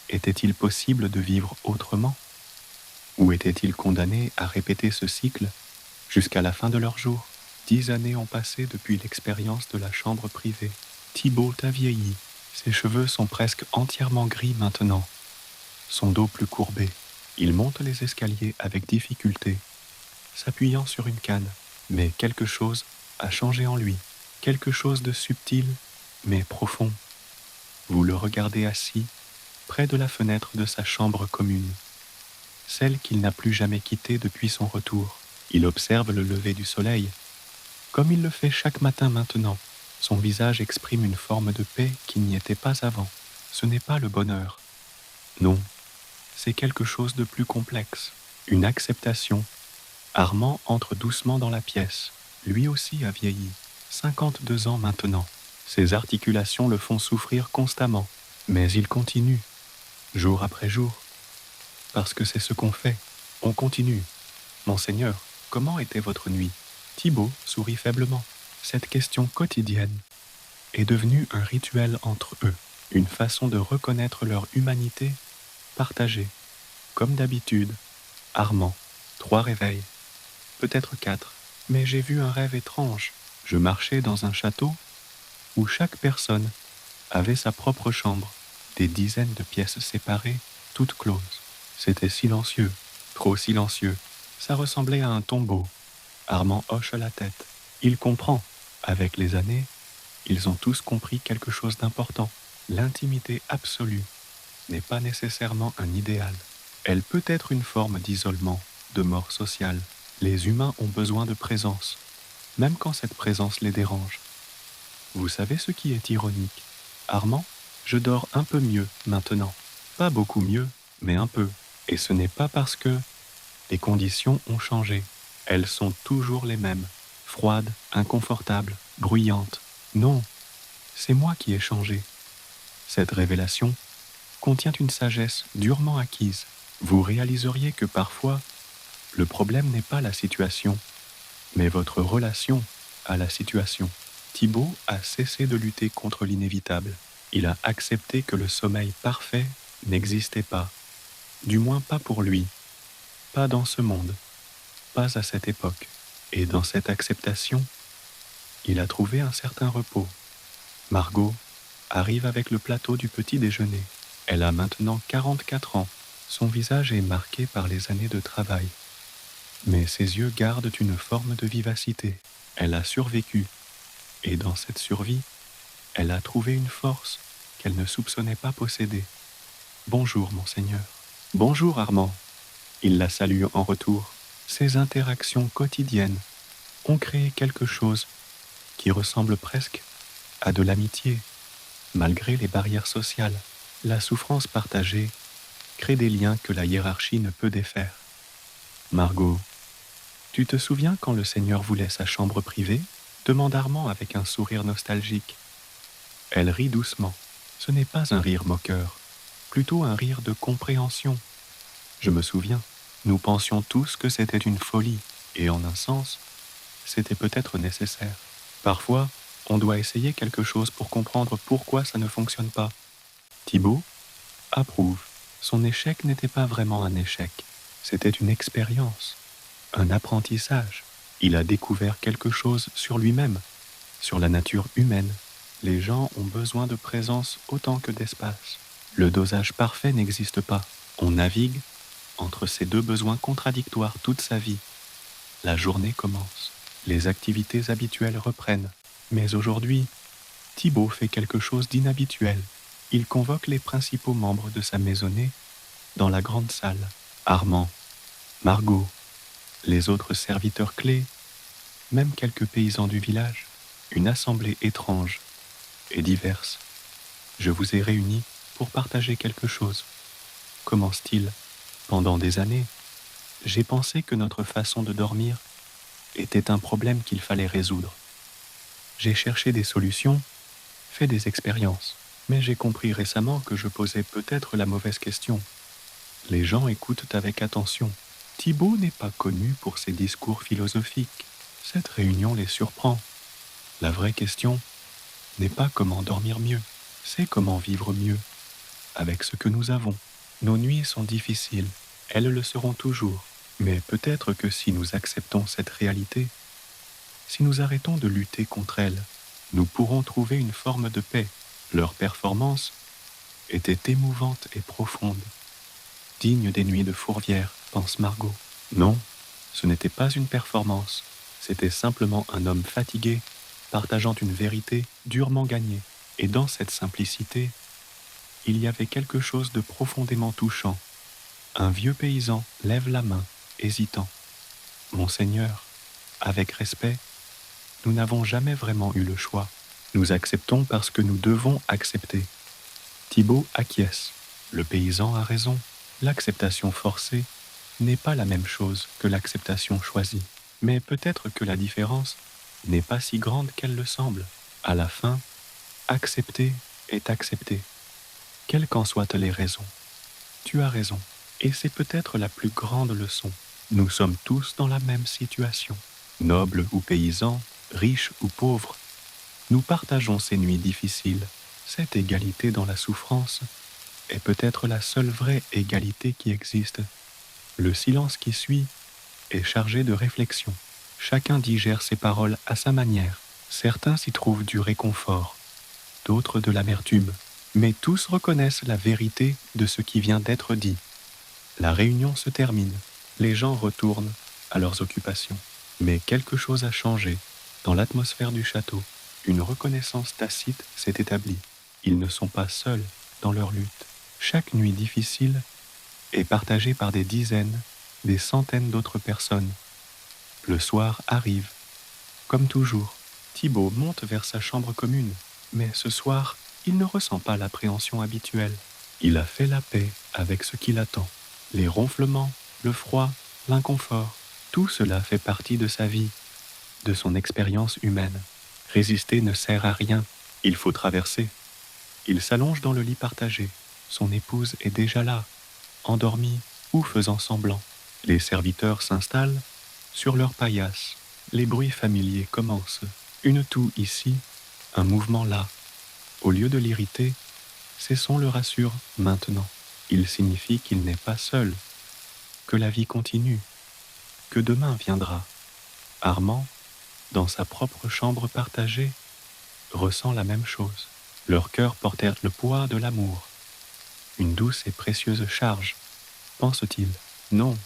Était-il possible de vivre autrement? Ou étaient-ils condamnés à répéter ce cycle jusqu'à la fin de leur jour? 10 années ont passé depuis l'expérience de la chambre privée. Thibaut a vieilli. Ses cheveux sont presque entièrement gris maintenant. Son dos plus courbé. Il monte les escaliers avec difficulté, s'appuyant sur une canne. Mais quelque chose a changé en lui. Quelque chose de subtil, mais profond. Vous le regardez assis, près de la fenêtre de sa chambre commune, celle qu'il n'a plus jamais quittée depuis son retour. Il observe le lever du soleil, comme il le fait chaque matin maintenant. Son visage exprime une forme de paix qui n'y était pas avant. Ce n'est pas le bonheur. Non, c'est quelque chose de plus complexe. Une acceptation. Armand entre doucement dans la pièce. Lui aussi a vieilli. 52 ans maintenant. Ses articulations le font souffrir constamment. Mais il continue, jour après jour. Parce que c'est ce qu'on fait. On continue. Monseigneur, comment était votre nuit? Thibaut sourit faiblement. Cette question quotidienne est devenue un rituel entre eux, une façon de reconnaître leur humanité partagée. Comme d'habitude, Armand, 3 réveils, peut-être 4, mais j'ai vu un rêve étrange. Je marchais dans un château où chaque personne avait sa propre chambre, des dizaines de pièces séparées, toutes closes. C'était silencieux, trop silencieux. Ça ressemblait à un tombeau. Armand hoche la tête. Il comprend. Avec les années, ils ont tous compris quelque chose d'important. L'intimité absolue n'est pas nécessairement un idéal. Elle peut être une forme d'isolement, de mort sociale. Les humains ont besoin de présence, même quand cette présence les dérange. Vous savez ce qui est ironique? Armand, je dors un peu mieux maintenant. Pas beaucoup mieux, mais un peu. Et ce n'est pas parce que les conditions ont changé. Elles sont toujours les mêmes. Froides, inconfortables, bruyantes. Non, c'est moi qui ai changé. Cette révélation contient une sagesse durement acquise. Vous réaliseriez que parfois, le problème n'est pas la situation, mais votre relation à la situation. Thibaut a cessé de lutter contre l'inévitable. Il a accepté que le sommeil parfait n'existait pas, du moins pas pour lui. Pas dans ce monde, pas à cette époque. Et dans cette acceptation, il a trouvé un certain repos. Margot arrive avec le plateau du petit déjeuner. Elle a maintenant 44 ans. Son visage est marqué par les années de travail. Mais ses yeux gardent une forme de vivacité. Elle a survécu. Et dans cette survie, elle a trouvé une force qu'elle ne soupçonnait pas posséder. Bonjour, monseigneur. Bonjour, Armand. Il la salue en retour. Ces interactions quotidiennes ont créé quelque chose qui ressemble presque à de l'amitié. Malgré les barrières sociales, la souffrance partagée crée des liens que la hiérarchie ne peut défaire. Margot, tu te souviens quand le Seigneur voulait sa chambre privée ? Demande Armand avec un sourire nostalgique. Elle rit doucement. Ce n'est pas un rire moqueur, plutôt un rire de compréhension. Je me souviens, nous pensions tous que c'était une folie, et en un sens, c'était peut-être nécessaire. Parfois, on doit essayer quelque chose pour comprendre pourquoi ça ne fonctionne pas. Thibaut approuve. Son échec n'était pas vraiment un échec. C'était une expérience, un apprentissage. Il a découvert quelque chose sur lui-même, sur la nature humaine. Les gens ont besoin de présence autant que d'espace. Le dosage parfait n'existe pas. On navigue entre ces deux besoins contradictoires toute sa vie. La journée commence. Les activités habituelles reprennent. Mais aujourd'hui, Thibaut fait quelque chose d'inhabituel. Il convoque les principaux membres de sa maisonnée dans la grande salle. Armand, Margot, les autres serviteurs clés, même quelques paysans du village. Une assemblée étrange et diverse. Je vous ai réunis pour partager quelque chose. Commence-t-il ? Pendant des années, j'ai pensé que notre façon de dormir était un problème qu'il fallait résoudre. J'ai cherché des solutions, fait des expériences, mais j'ai compris récemment que je posais peut-être la mauvaise question. Les gens écoutent avec attention. Thibaut n'est pas connu pour ses discours philosophiques. Cette réunion les surprend. La vraie question n'est pas comment dormir mieux, c'est comment vivre mieux, avec ce que nous avons. Nos nuits sont difficiles, elles le seront toujours, mais peut-être que si nous acceptons cette réalité, si nous arrêtons de lutter contre elle, nous pourrons trouver une forme de paix. Leur performance était émouvante et profonde, digne des nuits de Fourvière, pense Margot. Non, ce n'était pas une performance, c'était simplement un homme fatigué, partageant une vérité durement gagnée. Et dans cette simplicité, il y avait quelque chose de profondément touchant. Un vieux paysan lève la main, hésitant. Monseigneur, avec respect, nous n'avons jamais vraiment eu le choix. Nous acceptons parce que nous devons accepter. Thibaut acquiesce. Le paysan a raison. L'acceptation forcée n'est pas la même chose que l'acceptation choisie. Mais peut-être que la différence n'est pas si grande qu'elle le semble. À la fin, accepter est accepter, quelles qu'en soient les raisons. Tu as raison, et c'est peut-être la plus grande leçon. Nous sommes tous dans la même situation. Nobles ou paysans, riches ou pauvres, nous partageons ces nuits difficiles. Cette égalité dans la souffrance est peut-être la seule vraie égalité qui existe. Le silence qui suit est chargé de réflexion. Chacun digère ses paroles à sa manière. Certains s'y trouvent du réconfort, d'autres de l'amertume, mais tous reconnaissent la vérité de ce qui vient d'être dit. La réunion se termine, les gens retournent à leurs occupations. Mais quelque chose a changé dans l'atmosphère du château. Une reconnaissance tacite s'est établie. Ils ne sont pas seuls dans leur lutte. Chaque nuit difficile est partagée par des dizaines, des centaines d'autres personnes. Le soir arrive. Comme toujours, Thibaut monte vers sa chambre commune. Mais ce soir, il ne ressent pas l'appréhension habituelle. Il a fait la paix avec ce qui l'attend. Les ronflements, le froid, l'inconfort, tout cela fait partie de sa vie, de son expérience humaine. Résister ne sert à rien, il faut traverser. Il s'allonge dans le lit partagé. Son épouse est déjà là, endormie ou faisant semblant. Les serviteurs s'installent sur leur paillasse. Les bruits familiers commencent. Une toux ici, un mouvement là. Au lieu de l'irriter, ces sons le rassurent maintenant. Il signifie qu'il n'est pas seul. que la vie continue, que demain viendra. Armand, dans sa propre chambre partagée, ressent la même chose. Leurs cœurs portèrent le poids de l'amour. Une douce et précieuse charge, pense-t-il. Non,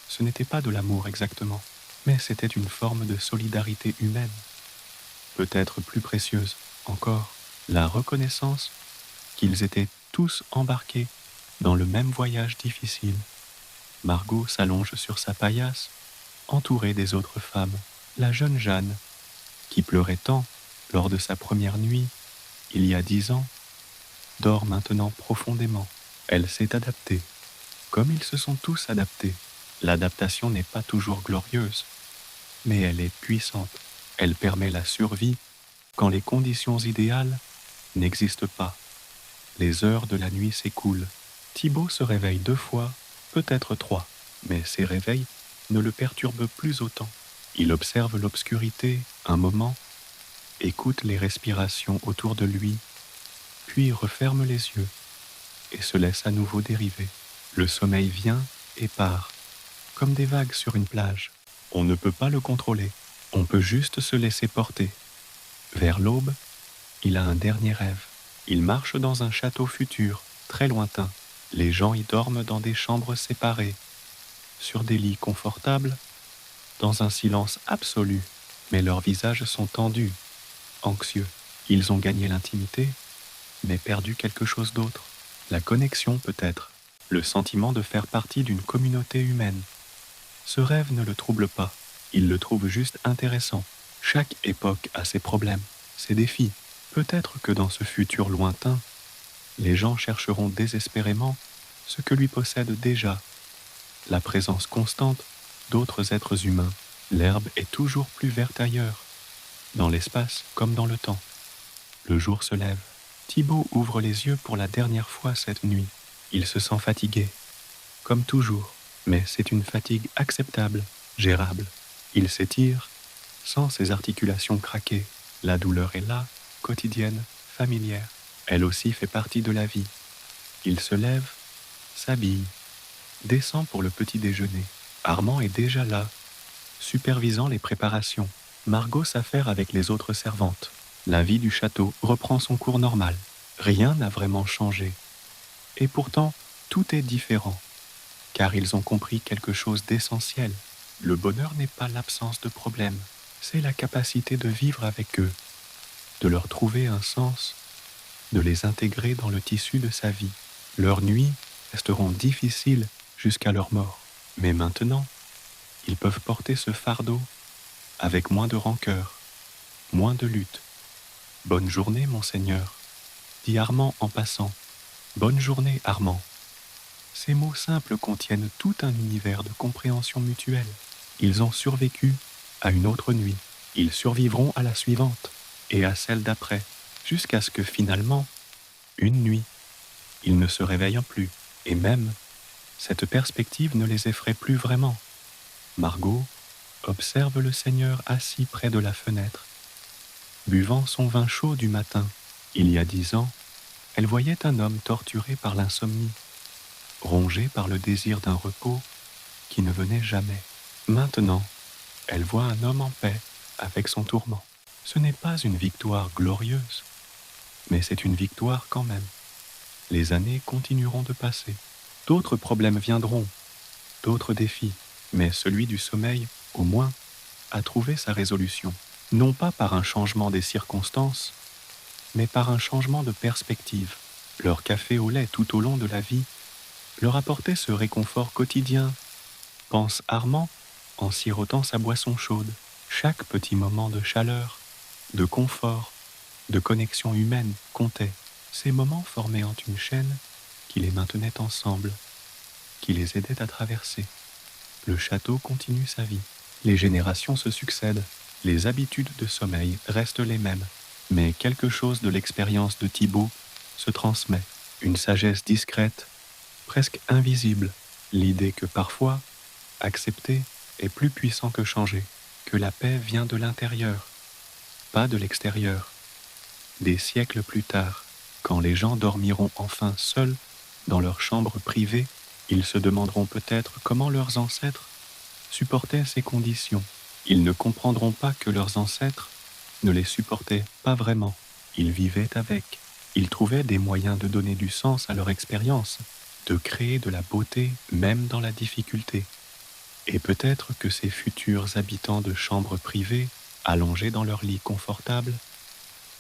ce n'était pas de l'amour exactement, mais c'était une forme de solidarité humaine. Peut-être plus précieuse encore, la reconnaissance qu'ils étaient tous embarqués dans le même voyage difficile. Margot s'allonge sur sa paillasse, entourée des autres femmes. La jeune Jeanne, qui pleurait tant lors de sa première nuit, il y a 10 ans, dort maintenant profondément. Elle s'est adaptée, comme ils se sont tous adaptés. L'adaptation n'est pas toujours glorieuse, mais elle est puissante. Elle permet la survie quand les conditions idéales n'existent pas. Les heures de la nuit s'écoulent. Thibaut se réveille 2 fois, peut-être 3, mais ces réveils ne le perturbent plus autant. Il observe l'obscurité un moment, écoute les respirations autour de lui, puis referme les yeux et se laisse à nouveau dériver. Le sommeil vient et part, comme des vagues sur une plage. On ne peut pas le contrôler, on peut juste se laisser porter. Vers l'aube, il a un dernier rêve. Il marche dans un château futur, très lointain. Les gens y dorment dans des chambres séparées, sur des lits confortables, dans un silence absolu. Mais leurs visages sont tendus, anxieux. Ils ont gagné l'intimité, mais perdu quelque chose d'autre. La connexion peut-être, le sentiment de faire partie d'une communauté humaine. Ce rêve ne le trouble pas, il le trouve juste intéressant. Chaque époque a ses problèmes, ses défis. Peut-être que dans ce futur lointain, les gens chercheront désespérément ce que lui possède déjà, la présence constante d'autres êtres humains. L'herbe est toujours plus verte ailleurs, dans l'espace comme dans le temps. Le jour se lève. Thibaut ouvre les yeux pour la dernière fois cette nuit. Il se sent fatigué, comme toujours, mais c'est une fatigue acceptable, gérable. Il s'étire, sent ses articulations craquer. La douleur est là, quotidienne, familière. Elle aussi fait partie de la vie. Il se lève, s'habille, descend pour le petit déjeuner. Armand est déjà là, supervisant les préparations. Margot s'affaire avec les autres servantes. La vie du château reprend son cours normal. Rien n'a vraiment changé. Et pourtant, tout est différent, car ils ont compris quelque chose d'essentiel. Le bonheur n'est pas l'absence de problèmes, c'est la capacité de vivre avec eux, de leur trouver un sens, de les intégrer dans le tissu de sa vie. Leurs nuits resteront difficiles jusqu'à leur mort. Mais maintenant, ils peuvent porter ce fardeau avec moins de rancœur, moins de lutte. « Bonne journée, monseigneur », dit Armand en passant. « Bonne journée, Armand ». Ces mots simples contiennent tout un univers de compréhension mutuelle. Ils ont survécu à une autre nuit. Ils survivront à la suivante et à celle d'après, jusqu'à ce que finalement, une nuit, ils ne se réveillent plus. Et même, cette perspective ne les effraie plus vraiment. Margot observe le Seigneur assis près de la fenêtre, buvant son vin chaud du matin. Il y a 10 ans, elle voyait un homme torturé par l'insomnie, rongé par le désir d'un repos qui ne venait jamais. Maintenant, elle voit un homme en paix avec son tourment. Ce n'est pas une victoire glorieuse, mais c'est une victoire quand même. Les années continueront de passer. D'autres problèmes viendront, d'autres défis, mais celui du sommeil, au moins, a trouvé sa résolution. Non pas par un changement des circonstances, mais par un changement de perspective. Leur café au lait tout au long de la vie leur apportait ce réconfort quotidien, pense Armand en sirotant sa boisson chaude. Chaque petit moment de chaleur, de confort, de connexion humaine comptait. Ces moments formaient une chaîne qui les maintenait ensemble, qui les aidait à traverser. Le château continue sa vie. Les générations se succèdent. Les habitudes de sommeil restent les mêmes. Mais quelque chose de l'expérience de Thibaut se transmet. Une sagesse discrète, presque invisible. L'idée que parfois, accepter est plus puissant que changer. Que la paix vient de l'intérieur, pas de l'extérieur. Des siècles plus tard, quand les gens dormiront enfin seuls dans leur chambre privée, Ils se demanderont peut-être comment leurs ancêtres supportaient ces conditions. Ils ne comprendront pas que leurs ancêtres ne les supportaient pas vraiment. Ils vivaient avec. Ils trouvaient des moyens de donner du sens à leur expérience, de créer de la beauté même dans la difficulté. Et peut-être que ces futurs habitants de chambres privées, allongés dans leur lit confortable,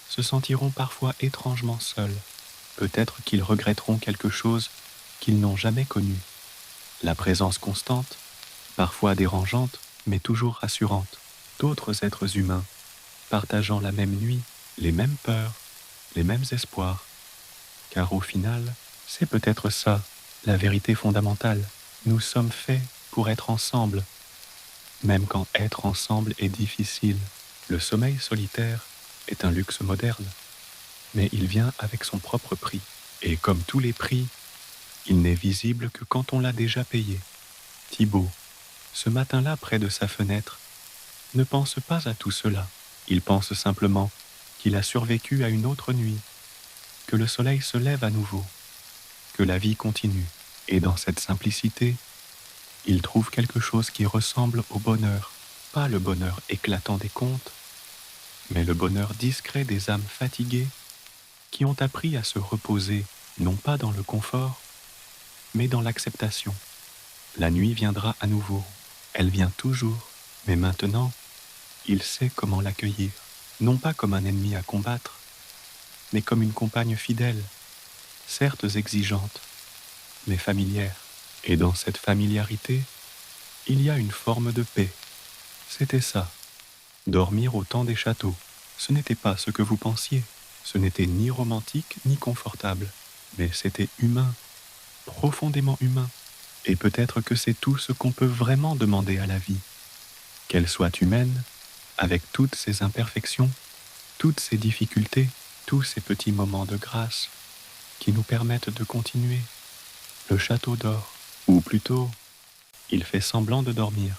se sentiront parfois étrangement seuls. Peut-être qu'ils regretteront quelque chose qu'ils n'ont jamais connu. La présence constante, parfois dérangeante, mais toujours rassurante, d'autres êtres humains, partageant la même nuit, les mêmes peurs, les mêmes espoirs. Car au final, c'est peut-être ça, la vérité fondamentale. Nous sommes faits pour être ensemble, même quand être ensemble est difficile. Le sommeil solitaire est un luxe moderne, mais il vient avec son propre prix. Et comme tous les prix, il n'est visible que quand on l'a déjà payé. Thibaut, ce matin-là près de sa fenêtre, ne pense pas à tout cela. Il pense simplement qu'il a survécu à une autre nuit, que le soleil se lève à nouveau, que la vie continue. Et dans cette simplicité, il trouve quelque chose qui ressemble au bonheur. Pas le bonheur éclatant des contes, mais le bonheur discret des âmes fatiguées qui ont appris à se reposer, non pas dans le confort, mais dans l'acceptation. La nuit viendra à nouveau. Elle vient toujours, mais maintenant, il sait comment l'accueillir, non pas comme un ennemi à combattre, mais comme une compagne fidèle, certes exigeante, mais familière. Et dans cette familiarité, il y a une forme de paix. C'était ça, dormir au temps des châteaux. Ce n'était pas ce que vous pensiez. Ce n'était ni romantique ni confortable, mais c'était humain, profondément humain. Et peut-être que c'est tout ce qu'on peut vraiment demander à la vie. Qu'elle soit humaine, avec toutes ses imperfections, toutes ses difficultés, tous ces petits moments de grâce qui nous permettent de continuer. Le château dort, ou plutôt, il fait semblant de dormir,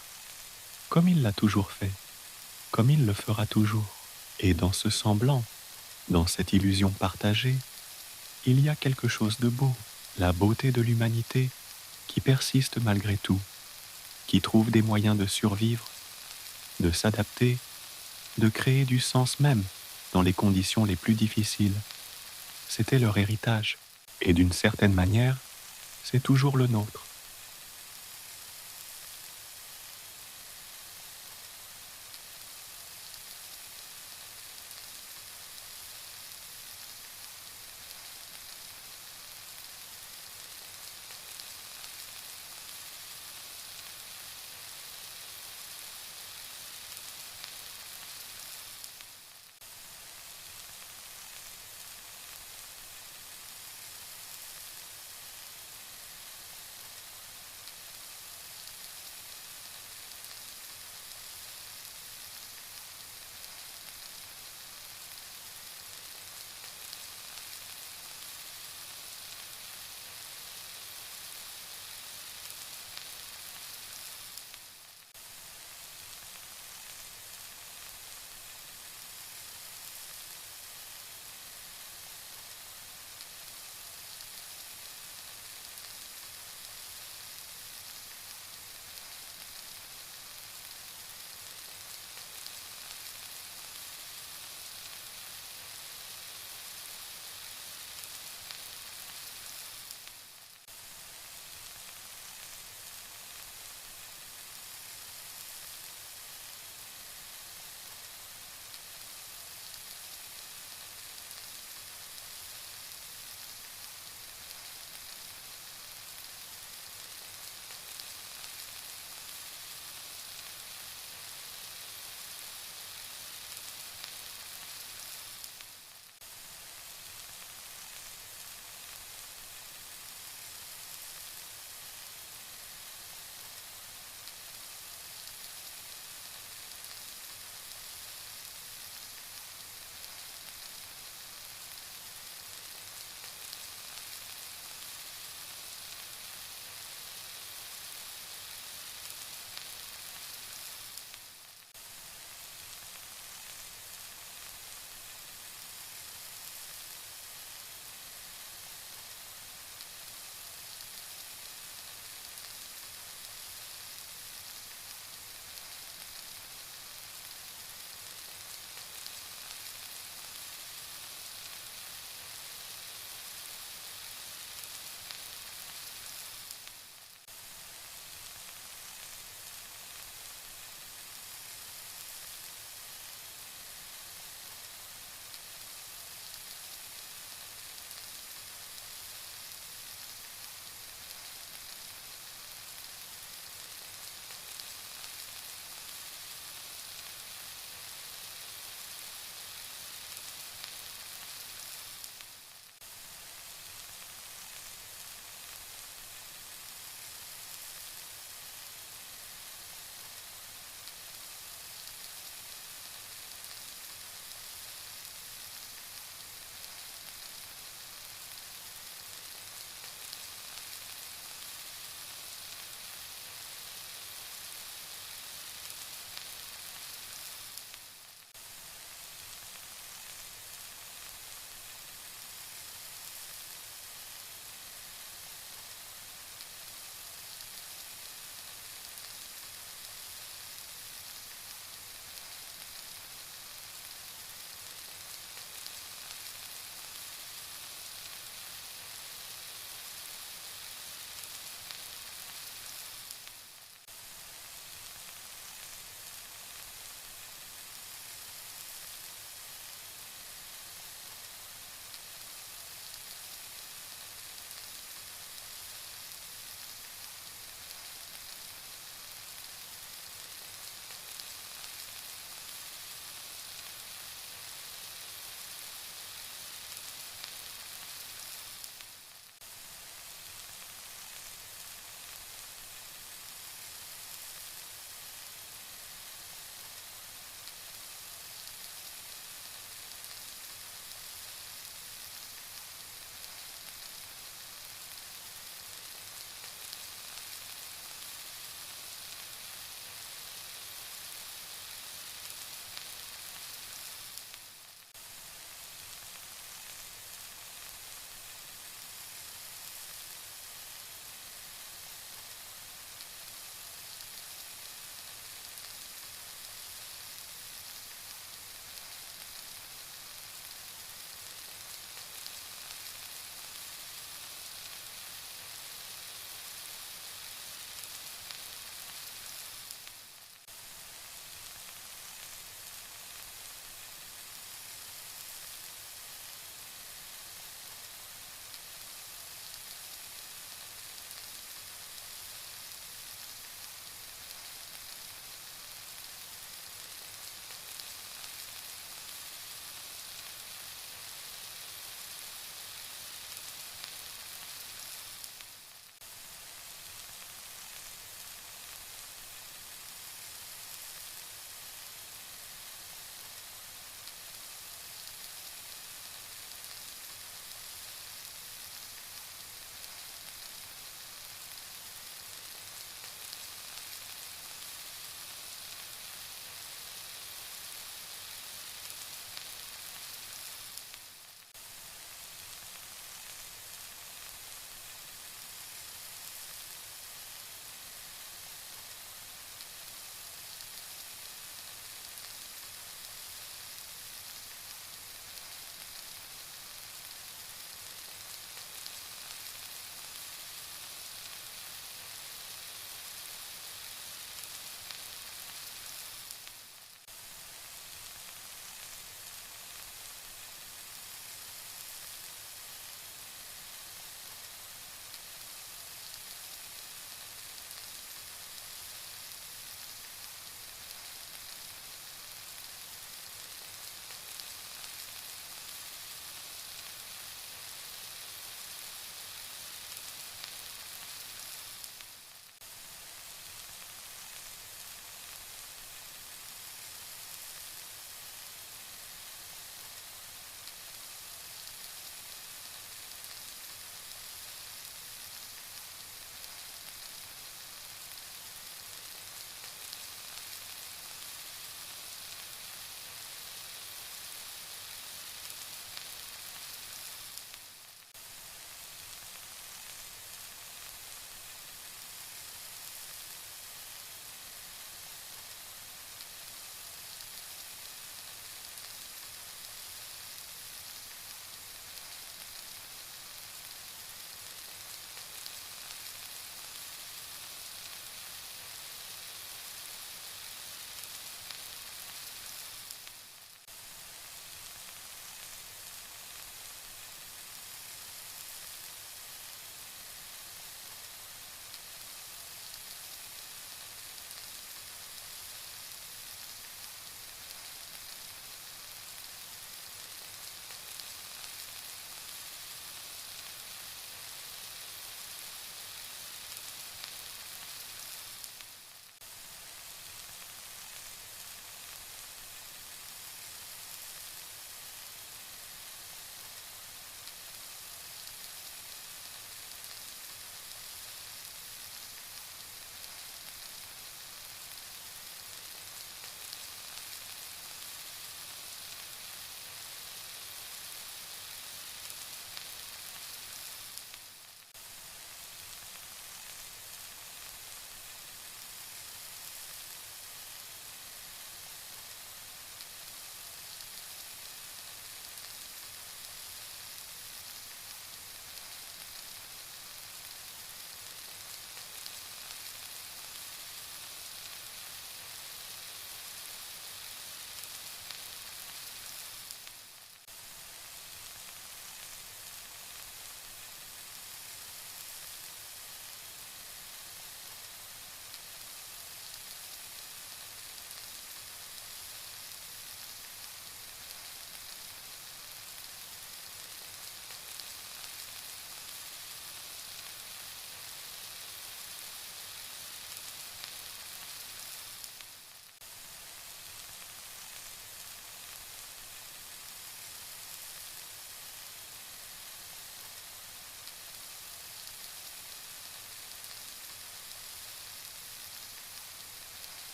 comme il l'a toujours fait, comme il le fera toujours. Et dans ce semblant, dans cette illusion partagée, il y a quelque chose de beau, la beauté de l'humanité qui persiste malgré tout, qui trouve des moyens de survivre, de s'adapter, de créer du sens même dans les conditions les plus difficiles. C'était leur héritage, et d'une certaine manière, c'est toujours le nôtre.